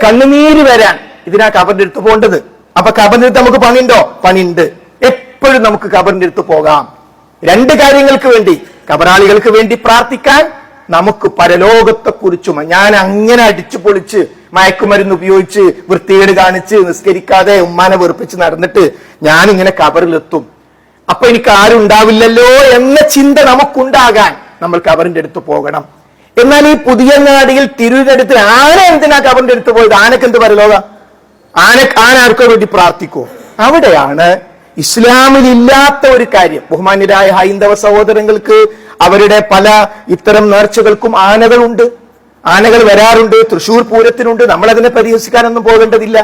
കണ്ണുനീര് വരാൻ, ഇതിനാ കബറിന്റെ അടുത്ത് പോകേണ്ടത്. അപ്പൊ കബറിന്റെ അടുത്ത് നമുക്ക് പണിയുണ്ടോ? പണിയുണ്ട്. എപ്പോഴും നമുക്ക് കബറിന്റെ അടുത്ത് പോകാം. 2 കാര്യങ്ങൾക്ക് വേണ്ടി: കബറാളികൾക്ക് വേണ്ടി പ്രാർത്ഥിക്കാൻ, നമുക്ക് പരലോകത്തെക്കുറിച്ചും. ഞാൻ അങ്ങനെ അടിച്ചു പൊളിച്ച് മയക്കുമരുന്ന് ഉപയോഗിച്ച് വൃത്തികേട് കാണിച്ച് നിസ്കരിക്കാതെ ഉമ്മാനെ വെറുപ്പിച്ച് നടന്നിട്ട് ഞാനിങ്ങനെ കബറിലെത്തും. അപ്പൊ എനിക്ക് ആരും ഉണ്ടാവില്ലല്ലോ എന്ന ചിന്ത നമുക്കുണ്ടാകാൻ നമ്മൾ കബറിന്റെ അടുത്ത് പോകണം. എന്നാൽ ഈ പുതിയങ്ങാടിയിൽ തിരുവിനടുത്ത് ആന എന്തിനാ കബറിന്റെ അടുത്ത് പോയത്? ആനക്ക് എന്ത് പറയലോക? ആന ആർക്കോ വേണ്ടി പ്രാർത്ഥിക്കോ? അവിടെയാണ് ഇസ്ലാമിൽ ഇല്ലാത്ത ഒരു കാര്യം. ബഹുമാന്യരായ ഹൈന്ദവ സഹോദരങ്ങൾക്ക് അവരുടെ പല ഇത്തരം നേർച്ചകൾക്കും ആനകളുണ്ട്, ആനകൾ വരാറുണ്ട്, തൃശൂർ പൂരത്തിനുണ്ട്. നമ്മൾ അതിനെ പരിഹസിക്കാനൊന്നും പോകേണ്ടതില്ല.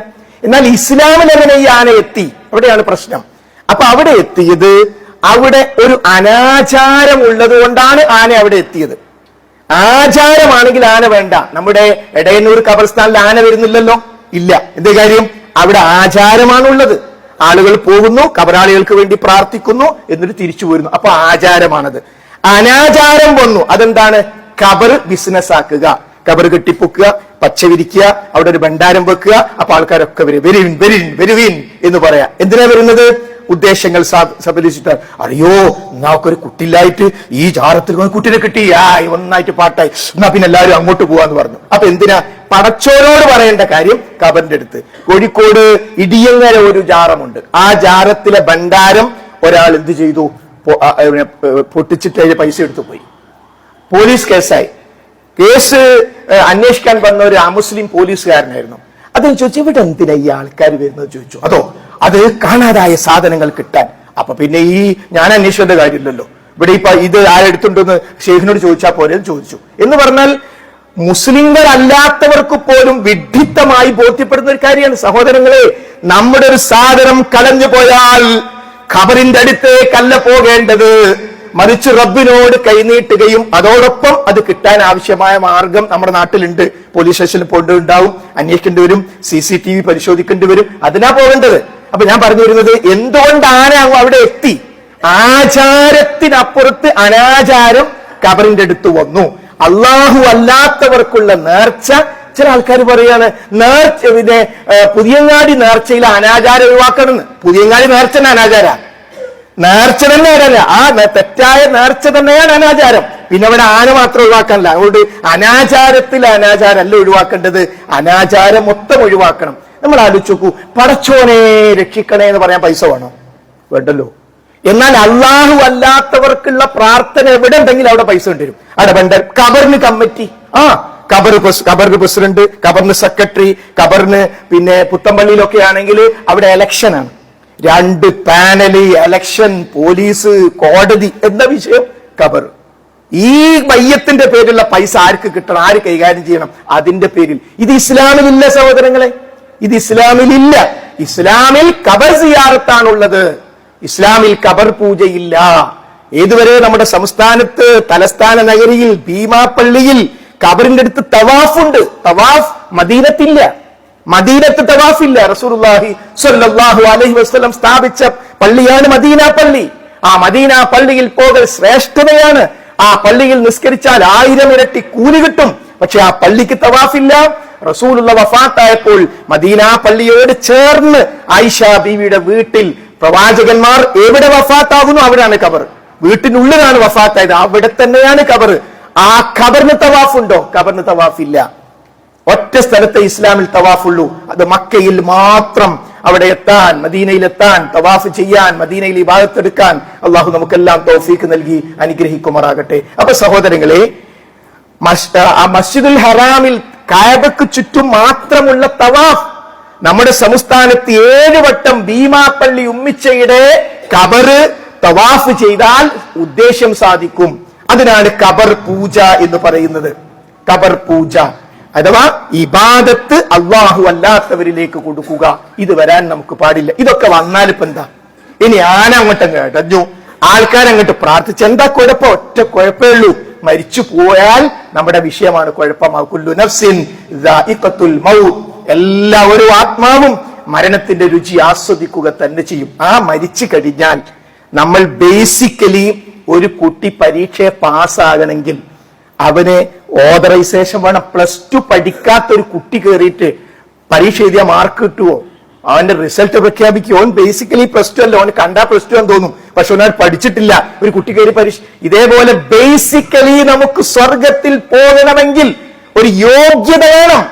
എന്നാൽ ഇസ്ലാമിൽ എങ്ങനെ ഈ ആന എത്തി? അവിടെയാണ് പ്രശ്നം. അപ്പൊ അവിടെ എത്തിയത്, അവിടെ ഒരു അനാചാരം ഉള്ളത് കൊണ്ടാണ് ആന അവിടെ എത്തിയത്. ആചാരമാണെങ്കിൽ ആന വേണ്ട. നമ്മുടെ എടയന്നൂർ ഖബർസ്ഥാനിൽ ആന വരുന്നില്ലല്ലോ, ഇല്ല. എന്തേ കാര്യം? അവിടെ ആചാരമാണുള്ളത്. ആളുകൾ പോകുന്നു, കബറാളികൾക്ക് വേണ്ടി പ്രാർത്ഥിക്കുന്നു, എന്നിട്ട് തിരിച്ചു പോരുന്നു. അപ്പൊ ആചാരമാണത്. അനാചാരം വന്നു. അതെന്താണ്? ഖബർ ബിസിനസ് ആക്കുക, ഖബർ കെട്ടിപ്പൊക്കുക, പച്ച വിരിക്കുക, അവിടെ ഒരു ഭണ്ഡാരം വെക്കുക. അപ്പൊ ആൾക്കാരൊക്കെ വരുവിൻ എന്ന് പറയാ. എന്തിനാ വരുന്നത്? ഉദ്ദേശങ്ങൾ സഫലിച്ചിട്ട്. അറിയോ, നമുക്കൊരു കുട്ടിയില്ലായിട്ട് ഈ ജാറത്തിൽ കുട്ടിനെ കിട്ടി, ഒന്നായിട്ട് പാട്ടായി, എന്നാ പിന്നെ എല്ലാവരും അങ്ങോട്ട് പോവാന്ന് പറഞ്ഞു. അപ്പൊ എന്തിനാ? പടച്ചോനോട് പറയേണ്ട കാര്യം ഖബറിന്റെ അടുത്ത്. കോഴിക്കോട് ഇടിയങ്ങര ഒരു ജാറമുണ്ട്. ആ ജാറത്തിലെ ഭണ്ഡാരം ഒരാൾ എന്ത് ചെയ്തു? പൊട്ടിച്ചിട്ട് അതിന്റെ പൈസ എടുത്തു പോയി. പോലീസ് കേസായി. കേസ് അന്വേഷിക്കാൻ വന്ന ഒരു അമുസ്ലിം പോലീസുകാരനായിരുന്നു. അതിന് ചോദിച്ചു, ഇവിടെ എന്തിനാ ഈ ആൾക്കാർ വരുന്നത് ചോദിച്ചു. അതോ, അത് കാണാതായ സാധനങ്ങൾ കിട്ടാൻ. അപ്പൊ പിന്നെ ഈ ഞാൻ അന്വേഷിക്കേണ്ട കാര്യമില്ലല്ലോ, ഇവിടെ ഇപ്പൊ ഇത് ആരെടുത്തുണ്ടെന്ന് ഷെയ്ഖിനോട് ചോദിച്ചാൽ പോലെ ചോദിച്ചു എന്ന് പറഞ്ഞാൽ മുസ്ലിങ്ങൾ അല്ലാത്തവർക്ക് പോലും വിഡ്ഢിത്തമായി ബോധ്യപ്പെടുന്ന ഒരു കാര്യമാണ്. സഹോദരങ്ങളെ, നമ്മുടെ ഒരു സാധനം കളഞ്ഞു പോയാൽ ഖബറിന്റെ അടുത്തേക്കല്ല പോകേണ്ടത്, മറിച്ച് റബ്ബിനോട് കൈനീട്ടുകയും അതോടൊപ്പം അത് കിട്ടാൻ ആവശ്യമായ മാർഗം നമ്മുടെ നാട്ടിലുണ്ട്. പോലീസ് സ്റ്റേഷനിൽ പോകേണ്ടതുണ്ടാവും, അന്വേഷിക്കേണ്ടി വരും, CCTV പരിശോധിക്കേണ്ടി വരും, അതിനാ പോകേണ്ടത്. അപ്പൊ ഞാൻ പറഞ്ഞു വരുന്നത്, എന്തുകൊണ്ടാണ് അവിടെ എത്തി? ആചാരത്തിനപ്പുറത്ത് അനാചാരം ഖബറിന്റെ അടുത്ത് വന്നു. അള്ളാഹു അല്ലാത്തവർക്കുള്ള നേർച്ച. ചില ആൾക്കാർ പറയാണ് നേർച്ച, പിന്നെ പുതിയങ്ങാടി നേർച്ചയിലെ അനാചാരം ഒഴിവാക്കണമെന്ന്. പുതിയങ്ങാടി നേർച്ച അനാചാര, നേർച്ച തന്നെ അല്ല, ആ തെറ്റായ നേർച്ച തന്നെയാണ് അനാചാരം. പിന്നെ അവിടെ ആന മാത്രം ഒഴിവാക്കാനല്ല. അതുകൊണ്ട് അനാചാരത്തിൽ അനാചാരം അല്ല ഒഴിവാക്കേണ്ടത്, അനാചാരം മൊത്തം ഒഴിവാക്കണം. നമ്മൾ ആലോചിച്ച് നോക്കൂ, പടച്ചോനെ രക്ഷിക്കണേ എന്ന് പറയാൻ പൈസ വേണോ? വേണ്ടല്ലോ. എന്നാൽ അള്ളാഹു അല്ലാത്തവർക്കുള്ള പ്രാർത്ഥന എവിടെ ഉണ്ടെങ്കിലും അവിടെ പൈസ കൊണ്ടുവരും. അവിടെ വേണ്ട. ഖബറിന് കമ്മിറ്റി, ഖബറിന് പ്രസിഡന്റ്, ഖബറിന് സെക്രട്ടറി, ഖബറിന് പിന്നെ പുത്തമ്പള്ളിയിലൊക്കെ ആണെങ്കിൽ അവിടെ ഇലക്ഷനാണ്. 2 പാനല്, ഇലക്ഷൻ, പോലീസ്, കോടതി എന്ന വിഷയം ഖബർ. ഈ മയ്യത്തിന്റെ പേരിലുള്ള പൈസ ആർക്ക് കിട്ടണം? ആര് കൈകാര്യം ചെയ്യണം? അതിന്റെ പേരിൽ. ഇത് ഇസ്ലാമിലില്ല സഹോദരങ്ങളെ, ഇത് ഇസ്ലാമിലില്ല. ഇസ്ലാമിൽ ഖബർ സിയാറത്താണുള്ളത്, ഇസ്ലാമിൽ ഖബർ പൂജയില്ല. ഏതുവരെ നമ്മുടെ സംസ്ഥാനത്ത് തലസ്ഥാന നഗരിയിൽ ഭീമാപ്പള്ളിയിൽ ഖബറിന്റെ അടുത്ത് തവാഫുണ്ട്. തവാഫ് മദീനത്തില്ല, മദീനത്ത് തവാഫില്ല. റസൂലുള്ളാഹി സ്വല്ലല്ലാഹു അലൈഹി വസല്ലം സ്ഥാപിച്ച പള്ളിയാണ് മദീന പള്ളി. ആ മദീന പള്ളിയിൽ പോകൽ ശ്രേഷ്ഠതയാണ്. ആ പള്ളിയിൽ നിസ്കരിച്ചാൽ 1000 ഇരട്ടി കൂലി കിട്ടും. പക്ഷെ ആ പള്ളിക്ക് തവാഫില്ല. റസൂലുള്ള വഫാത്തായപ്പോൾ മദീന പള്ളിയോട് ചേർന്ന് ആയിഷ ബീവിയുടെ വീട്ടിൽ പ്രവാചകന്മാർ എവിടെ വഫാത്താകുന്നു അവിടെയാണ് ഖബർ. വീട്ടിനുള്ളിലാണ് വഫാത്തായത്, അവിടെ തന്നെയാണ് ഖബർ. ആ ഖബറിന് തവാഫുണ്ടോ? ഖബറിന് തവാഫില്ല. ഒറ്റ സ്ഥലത്തെ ഇസ്ലാമിൽ തവാഫുള്ളൂ, അത് മക്കയിൽ മാത്രം. അവിടെ എത്താൻ, മദീനയിൽ എത്താൻ, തവാഫ് ചെയ്യാൻ, മദീനയിൽ ഇബാദത്തെടുക്കാൻ അള്ളാഹു നമുക്കെല്ലാം തൗഫീക്ക് നൽകി അനുഗ്രഹിക്കുമാറാകട്ടെ. അപ്പൊ സഹോദരങ്ങളെ, ആ മസ്ജിദുൽ ഹറാമിൽ കഅബക്ക് ചുറ്റും മാത്രമുള്ള തവാഫ് നമ്മുടെ സംസ്ഥാനത്ത് 7 വട്ടം ഭീമാപ്പള്ളി ഉമ്മിച്ചയുടെ ഖബറ് തവാഫ് ചെയ്താൽ ഉദ്ദേശ്യം സാധിക്കും. അതിനാണ് ഖബർ പൂജ എന്ന് പറയുന്നത്. ഖബർ പൂജ അഥവാ ഇബാദത്ത് അള്ളാഹു അല്ലാത്തവരിലേക്ക് കൊടുക്കുക. ഇത് വരാൻ നമുക്ക് പാടില്ല. ഇതൊക്കെ വന്നാൽ ഇപ്പൊ എന്താ? ഇനി ആന അങ്ങോട്ടങ്ങ് അടഞ്ഞു, ആൾക്കാരങ്ങോട്ട് പ്രാർത്ഥിച്ച് എന്താ കുഴപ്പം? ഒറ്റ കുഴപ്പമേ ഉള്ളൂ, മരിച്ചു പോയാൽ നമ്മുടെ വിഷയമാണ് കുഴപ്പമാ. കുല്ലു നഫ്സിൻ ദാഇഖത്തുൽ മൗത്ത്, എല്ലാവരും ആത്മാവും മരണത്തിന്റെ രുചി ആസ്വദിക്കുക തന്നെ ചെയ്യും. ആ മരിച്ചു കഴിഞ്ഞാൽ നമ്മൾ ബേസിക്കലി ഒരു കുട്ടി പരീക്ഷയെ പാസ്സാകണമെങ്കിൽ അവന് ഓതറൈസേഷൻ വേണം. +2 പഠിക്കാത്ത ഒരു കുട്ടി കയറിയിട്ട് പരീക്ഷ എഴുതിയ മാർക്ക് കിട്ടുമോ? അവന്റെ റിസൾട്ട് പ്രഖ്യാപിക്കും. ഓൻ ബേസിക്കലി +2 അല്ല, ഓന് കണ്ടാ +2 എന്ന് തോന്നും, പക്ഷെ ഓൻ പഠിച്ചിട്ടില്ല. ഒരു കുട്ടി കയറി പരീക്ഷ. ഇതേപോലെ ബേസിക്കലി നമുക്ക് സ്വർഗത്തിൽ പോകണമെങ്കിൽ ഒരു യോഗ്യത വേണം.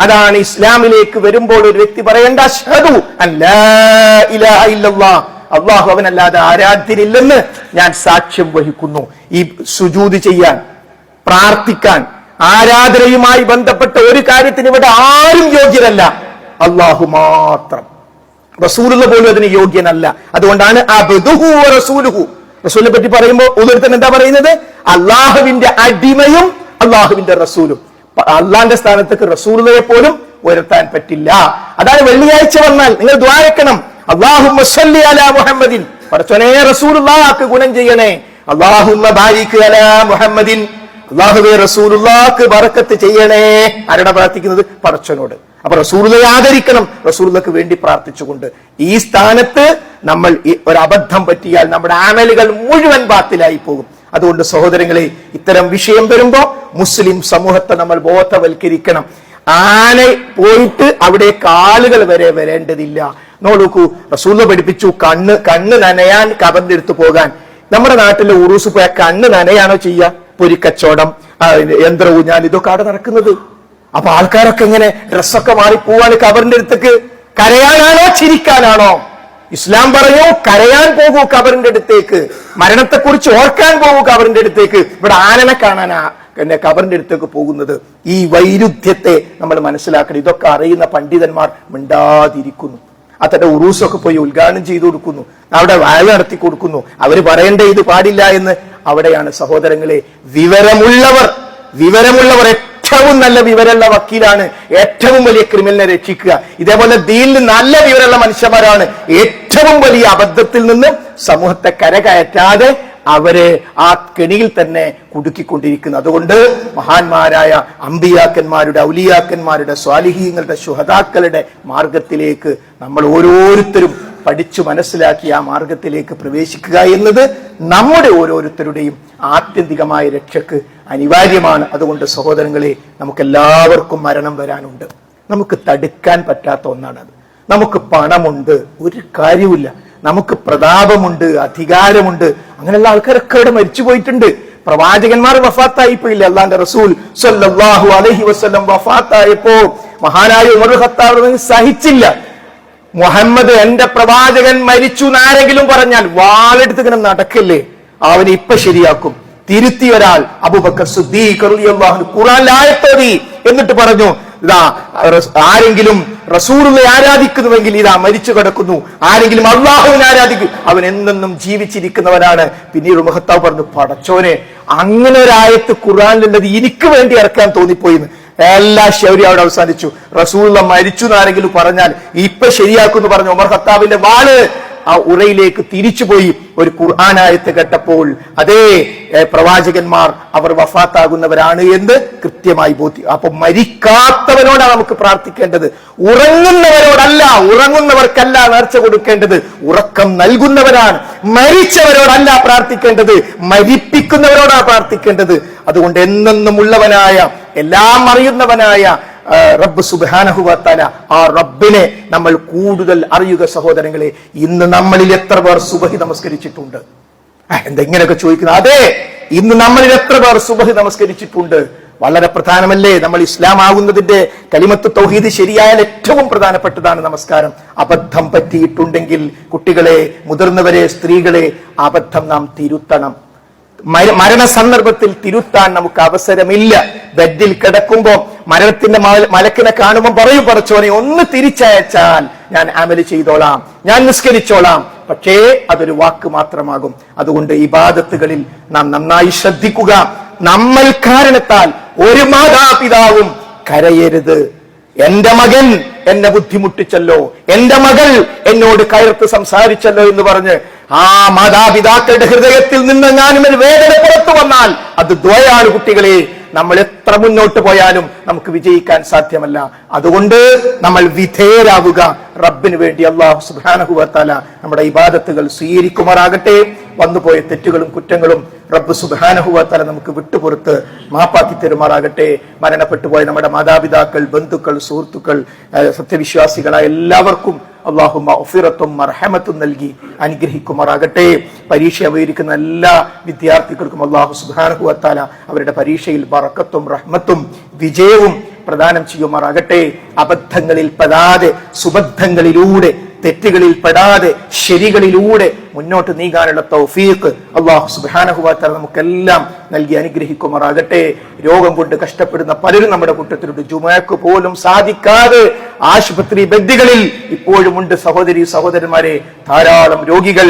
അതാണ് ഇസ്ലാമിലേക്ക് വരുമ്പോൾ ഒരു വ്യക്തി പറയേണ്ട അശ്ഹദു അൻ ലാ ഇലാഹ ഇല്ലല്ലാഹ് അള്ളാഹു അവനല്ലാതെ ആരാധ്യനില്ലെന്ന് ഞാൻ സാക്ഷ്യം വഹിക്കുന്നു. ഈ സുജൂദ് ചെയ്യാൻ, പ്രാർത്ഥിക്കാൻ, ആരാധനയുമായി ബന്ധപ്പെട്ട ഒരു കാര്യത്തിന് ഇവിടെ ആരും യോഗ്യരല്ല, അള്ളാഹു മാത്രം. റസൂലുള്ള പോലും അതിന് യോഗ്യനല്ല. അതുകൊണ്ടാണ് അബ്ദുഹു വ റസൂലുഹു. റസൂലിനെ പറ്റി പറയുമ്പോൾ ഉദരത്തിന് എന്താ പറയുന്നത്? അള്ളാഹുവിന്റെ അടിമയും അള്ളാഹുവിന്റെ റസൂലും. അള്ളാന്റെ സ്ഥാനത്തേക്ക് റസൂലുള്ളയെ പോലും ഉയർത്താൻ പറ്റില്ല. അതാണ് വെള്ളിയാഴ്ച വന്നാൽ നിങ്ങൾ ദുആ വെക്കണം, അല്ലാഹുമ്മ സ്വല്ലി അലാ മുഹമ്മദിൻ, പടച്ചോനേ റസൂലുള്ളാഹിക്ക് ഗുണം ചെയ്യണേ. അല്ലാഹുമ്മ ബാരിക് അലാ മുഹമ്മദിൻ, അല്ലാഹുവേ റസൂലുള്ളാഹിക്ക് ബറക്കത്ത് ചെയ്യണേ. ആരോടാ പ്രാർത്ഥിക്കുന്നത്? പടച്ചോനോട്. അപ്പൊ റസൂലുള്ളയെ ആദരിക്കണം, റസൂലുള്ളാഹിക്ക് വേണ്ടി പ്രാർത്ഥിച്ചുകൊണ്ട്. ഈ സ്ഥാനത്ത് നമ്മൾ ഒരു അബദ്ധം പറ്റിയാൽ നമ്മുടെ അമലുകൾ മുഴുവൻ ബാത്തിലായി പോകും. അതുകൊണ്ട് സഹോദരങ്ങളെ, ഇത്തരം വിഷയം വരുമ്പോ മുസ്ലിം സമൂഹത്തെ നമ്മൾ ബോധവൽക്കരിക്കണം. ആന പോയിട്ട് അവിടെ കാലുകൾ വരെ വരേണ്ടതില്ല. നോക്കൂ, റസൂൽ പഠിപ്പിച്ചു കണ്ണ് നനയാൻ കബറിന്റെ അടുത്ത് പോകാൻ. നമ്മുടെ നാട്ടിലെ ഉറൂസ് പോയ കണ്ണ് നനയാണോ ചെയ്യുക? പൊരിക്കച്ചവടം, യന്ത്ര ഊഞ്ഞാൽ, ഇതൊക്കെ അവിടെ നടക്കുന്നത്. അപ്പൊ ആൾക്കാരൊക്കെ ഇങ്ങനെ ഡ്രസ്സൊക്കെ മാറി പോവാണ് കബറിന്റെ അടുത്തേക്ക്. കരയാനാണോ ചിരിക്കാനാണോ? ഇസ്ലാം പറയൂ, കരയാൻ പോകൂ കബറിന്റെ അടുത്തേക്ക്, മരണത്തെക്കുറിച്ച് ഓർക്കാൻ പോകൂ കബറിന്റെ അടുത്തേക്ക്. ഇവിടെ ആനനെ കാണാനാ കബറിന്റെ അടുത്തേക്ക് പോകുന്നത്. ഈ വൈരുദ്ധ്യത്തെ നമ്മൾ മനസ്സിലാക്കണം. ഇതൊക്കെ അറിയുന്ന പണ്ഡിതന്മാർ മിണ്ടാതിരിക്കുന്നു. അത്തന്റെ ഉറൂസൊക്കെ പോയി ഉദ്ഘാടനം ചെയ്തു കൊടുക്കുന്നു, അവിടെ വാഴ നടത്തി കൊടുക്കുന്നു. അവര് പറയേണ്ട ഇത് പാടില്ല എന്ന്. അവിടെയാണ് സഹോദരങ്ങളെ വിവരമുള്ളവർ ഏറ്റവും നല്ല വിവരമുള്ള വക്കീലാണ് ഏറ്റവും വലിയ ക്രിമിനലിനെ രക്ഷിക്കുക. ഇതേപോലെ ദീനിൽ നല്ല വിവരമുള്ള മനുഷ്യന്മാരാണ് ഏറ്റവും വലിയ അബദ്ധത്തിൽ നിന്ന് സമൂഹത്തെ കരകയറ്റാതെ അവരെ ആ കെണിയിൽ തന്നെ കുടുക്കിക്കൊണ്ടിരിക്കുന്നത്. അതുകൊണ്ട് മഹാന്മാരായ അമ്പിയാക്കന്മാരുടെ, ഔലിയാക്കന്മാരുടെ, സ്വാലിഹീങ്ങളുടെ, ശുഹദാക്കളുടെ മാർഗത്തിലേക്ക് നമ്മൾ ഓരോരുത്തരും പഠിച്ചു മനസ്സിലാക്കി ആ മാർഗത്തിലേക്ക് പ്രവേശിക്കുക എന്നത് നമ്മുടെ ഓരോരുത്തരുടെയും ആത്യന്തികമായ രക്ഷക്ക് അനിവാര്യമാണ്. അതുകൊണ്ട് സഹോദരങ്ങളെ, നമുക്കെല്ലാവർക്കും മരണം വരാനുണ്ട്. നമുക്ക് തടുക്കാൻ പറ്റാത്ത ഒന്നാണത്. നമുക്ക് പണമുണ്ട്, ഒരു കാര്യമില്ല. നമുക്ക് പ്രതാപമുണ്ട്, അധികാരമുണ്ട്. അങ്ങനെയുള്ള ആൾക്കാരൊക്കെ ഇവിടെ മരിച്ചു പോയിട്ടുണ്ട്. പ്രവാചകന്മാർ വഫാത്തായിപ്പോയില്ലേ? അള്ളാന്റെ റസൂൽ സ്വല്ലല്ലാഹു അലൈഹി വസല്ലം വഫാത്തായപ്പോ മഹാനായ ഉമർ ഖത്താബ് സഹിച്ചില്ല. മുഹമ്മദ് എന്റെ പ്രവാചകൻ മരിച്ചു എന്നാരെങ്കിലും പറഞ്ഞാൽ വാളെടുത്ത് ഇങ്ങനെ നടക്കില്ലേ, അവനെ ഇപ്പൊ ശരിയാക്കും. തിരുത്തി ഒരാൾ അബൂബക്കർ സിദ്ദീഖ് റളിയല്ലാഹു അൻഹു ഖുർആനിൽ ആയത്തോതി എന്നിട്ട് പറഞ്ഞു, ഇതാ ആരെങ്കിലും റസൂലുള്ളയെ ആരാധിക്കുന്നുവെങ്കിൽ ഇതാ മരിച്ചു കിടക്കുന്നു, ആരെങ്കിലും അള്ളാഹുവിനെ ആരാധിക്കും അവൻ എന്നെന്നും ജീവിച്ചിരിക്കുന്നവനാണ്. പിന്നീട് മുഹത്താവ് പറഞ്ഞു, പടച്ചോനെ, അങ്ങനെ ഒരു ആയത്ത് ഖുർആനിലുള്ളത് എനിക്ക് വേണ്ടി ഇറക്കാൻ തോന്നിപ്പോയിന്ന്. എല്ലാ ശൗര്യം അവിടെ അവസാനിച്ചു. റസൂലുള്ള മരിച്ചു എന്നാരെങ്കിലും പറഞ്ഞാൽ ഇപ്പൊ ശരിയാക്കുമെന്ന് പറഞ്ഞു ഉമർ ഖത്താബിന്റെ വാള് ആ ഉറയിലേക്ക് തിരിച്ചുപോയി. ഒരു ഖുർആനായത്ത് കേട്ടപ്പോൾ അതേ പ്രവാചകന്മാർ അവർ വഫാത്താകുന്നവരാണ് എന്ന് കൃത്യമായി ബോധ്യം. അപ്പൊ മരിക്കാത്തവനോടാണ് നമുക്ക് പ്രാർത്ഥിക്കേണ്ടത്, ഉറങ്ങുന്നവരോടല്ല. ഉറങ്ങുന്നവർക്കല്ല നേർച്ച കൊടുക്കേണ്ടത്, ഉറക്കം നൽകുന്നവരാണ്. മരിച്ചവരോടല്ല പ്രാർത്ഥിക്കേണ്ടത്, മരിപ്പിക്കുന്നവരോടാണ് പ്രാർത്ഥിക്കേണ്ടത്. അതുകൊണ്ട് എന്നെന്നും ഉള്ളവനായ, എല്ലാം അറിയുന്നവനായ റബ്ബ് സുബ്ഹാനഹു വ തആല, ആ റബ്ബിനെ നമ്മൾ കൂടുതൽ അറിയുക. സഹോദരങ്ങളെ, ഇന്ന് നമ്മളിൽ എത്ര പേർ സുബഹി നമസ്കരിച്ചിട്ടുണ്ട്? എന്തെങ്ങനെയൊക്കെ ചോദിക്കുന്നത്? അതെ, ഇന്ന് നമ്മളിൽ എത്ര പേർ സുബഹി നമസ്കരിച്ചിട്ടുണ്ട്? വളരെ പ്രധാനമല്ലേ? നമ്മൾ ഇസ്ലാം ആകുന്നതിന്റെ കലിമത്ത് തൗഹീദ് ശരിയായാൽ ഏറ്റവും പ്രധാനപ്പെട്ടതാണ് നമസ്കാരം. അബദ്ധം പറ്റിയിട്ടുണ്ടെങ്കിൽ കുട്ടികളെ, മുതിർന്നവരെ, സ്ത്രീകളെ, അബദ്ധം നാം തിരുത്തണം. മരണ സന്ദർഭത്തിൽ തിരുത്താൻ നമുക്ക് അവസരമില്ല. ബെഡിൽ കിടക്കുമ്പോ മരണത്തിന്റെ മലക്കിനെ കാണുമ്പോൾ പറയും, പടച്ചോനെ ഒന്ന് തിരിച്ചയച്ചാൽ ഞാൻ അമല് ചെയ്തോളാം, ഞാൻ നിസ്കരിച്ചോളാം. പക്ഷേ അതൊരു വാക്ക് മാത്രമാകും. അതുകൊണ്ട് ഇബാദത്തുകളിൽ നാം നന്നായി ശ്രദ്ധിക്കുക. നമ്മൾ കാരണത്താൽ ഒരു മാതാപിതാവും കരയരുത്. എന്റെ മകൻ എന്നെ ബുദ്ധിമുട്ടിച്ചല്ലോ, എന്റെ മകൾ എന്നോട് കയർത്ത് സംസാരിച്ചല്ലോ എന്ന് പറഞ്ഞ് ആ മാതാപിതാക്കളുടെ ഹൃദയത്തിൽ നിന്ന് ഞാനും ഒരു വേദന പുറത്തു വന്നാൽ അത് ദ്വയാണ്. കുട്ടികളെ, നമ്മൾ എത്ര മുന്നോട്ട് പോയാലും നമുക്ക് വിജയിക്കാൻ സാധ്യമല്ല. അതുകൊണ്ട് നമ്മൾ വിധേയരാവുക റബ്ബിന് വേണ്ടി. അല്ലാഹു സുബ്ഹാനഹു വ തആല നമ്മുടെ ഇബാദത്തുകൾ സ്വീകരിക്കുമാറാകട്ടെ. വന്നുപോയ തെറ്റുകളും കുറ്റങ്ങളും റബ്ബ് സുബ്ഹാനഹു വ തആല നമുക്ക് വിട്ടുപുറത്ത് മാപ്പാക്കി തരുമാറാകട്ടെ. മരണപ്പെട്ടു പോയ നമ്മുടെ മാതാപിതാക്കൾ, ബന്ധുക്കൾ, സുഹൃത്തുക്കൾ, സത്യവിശ്വാസികളായ എല്ലാവർക്കും അല്ലാഹു മഗ്ഫിറത്തും മർഹമത്തും നൽകി അനുഗ്രഹിക്കുമാറാകട്ടെ. പരീക്ഷ അഭിമുഖീകരിക്കുന്ന എല്ലാ വിദ്യാർത്ഥികൾക്കും അല്ലാഹു സുബ്ഹാനഹു വ തആല അവരുടെ പരീക്ഷയിൽ ബറക്കത്തും റഹ്മത്തും വിജയവും പ്രദാനം ചെയ്യുമാറാകട്ടെ. അബദ്ധങ്ങളിൽ പെടാതെ സുബദ്ധങ്ങളിലൂടെ തെറ്റുകളിൽ പെടാതെ ശരികളിലൂടെ മുന്നോട്ട് നീങ്ങാനുള്ള തൗഫീഖ് അല്ലാഹു സുബ്ഹാനഹു വ തആല നമുക്കെല്ലാം നൽകി അനുഗ്രഹിക്കുമാറാകട്ടെ. രോഗം കൊണ്ട് കഷ്ടപ്പെടുന്ന പലരും നമ്മുടെ കൂട്ടത്തിലുണ്ട്. ജുമഅക്ക് പോലും സാധിക്കാതെ ആശുപത്രി ബെഡുകളിൽ ഇപ്പോഴുമുണ്ട് സഹോദരി സഹോദരന്മാരെ, ധാരാളം രോഗികൾ.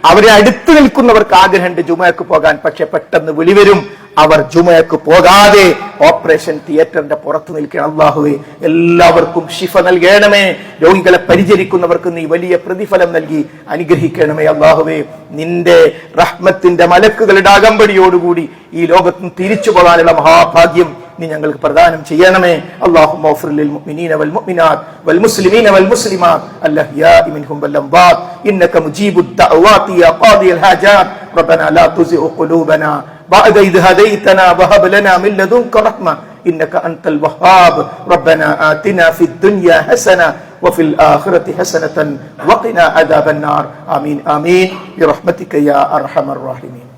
അവരെ അടുത്ത് നിൽക്കുന്നവർക്ക് ആഗ്രഹമുണ്ട് ജുമഅക്ക് പോകാൻ, പക്ഷെ പെട്ടെന്ന് വിളിവരും, അവർ ജുമഅക്ക് പോകാതെ ഓപ്പറേഷൻ തിയേറ്ററിന്റെ പുറത്ത് നിൽക്കണം. അല്ലാഹുവേ, എല്ലാവർക്കും ശിഫ നൽകണമേ. രോഗികളെ പരിചരിക്കുന്നവർക്ക് നീ വലിയ പ്രതിഫലം നൽകി അനുഗ്രഹിക്കണമേ. അല്ലാഹുവേ, നിന്റെ റഹ്മത്തിന്റെ മലക്കുകളുടെ അകമ്പടിയോടുകൂടി ഈ ലോകത്ത് തിരിച്ചു പോകാനുള്ള മഹാഭാഗ്യം നീ ഞങ്ങൾക്ക് പ്രദാനം ചെയ്യണമേ. അല്ലാഹുമ്മ ഗ്ഫിർ ലിൽ മുഅ്മിനീന വൽ മുഅ്മിനാത്ത് വൽ മുസ്ലിമീന വൽ മുസ്ലിമാത്ത് അൽഅഹ്യാഇ മിൻഹും വൽ അംവാത്ത് ഇന്നക മുജീബുദ് ദഅവാതി യാ ഖാദിയൽ ഹാജാത്ത് റബ്ബനാ ലാ തുസിഗ് ഖുലൂബനാ ബഅദ ഇദ് ഹദൈതനാ വഹബ് ലനാ മിൻ ലദുൻക റഹ്മ ഇന്നക അൻതൽ വഹ്ഹാബ് റബ്ബനാ ആതിനാ ഫിദ് ദുനിയാ ഹസന വഫിൽ ആഖിറതി ഹസനതൻ വഖിനാ അദാബൻ നാർ. ആമീൻ ആമീൻ ബിറഹ്മതിക യാ അർഹമർ റഹീമീൻ.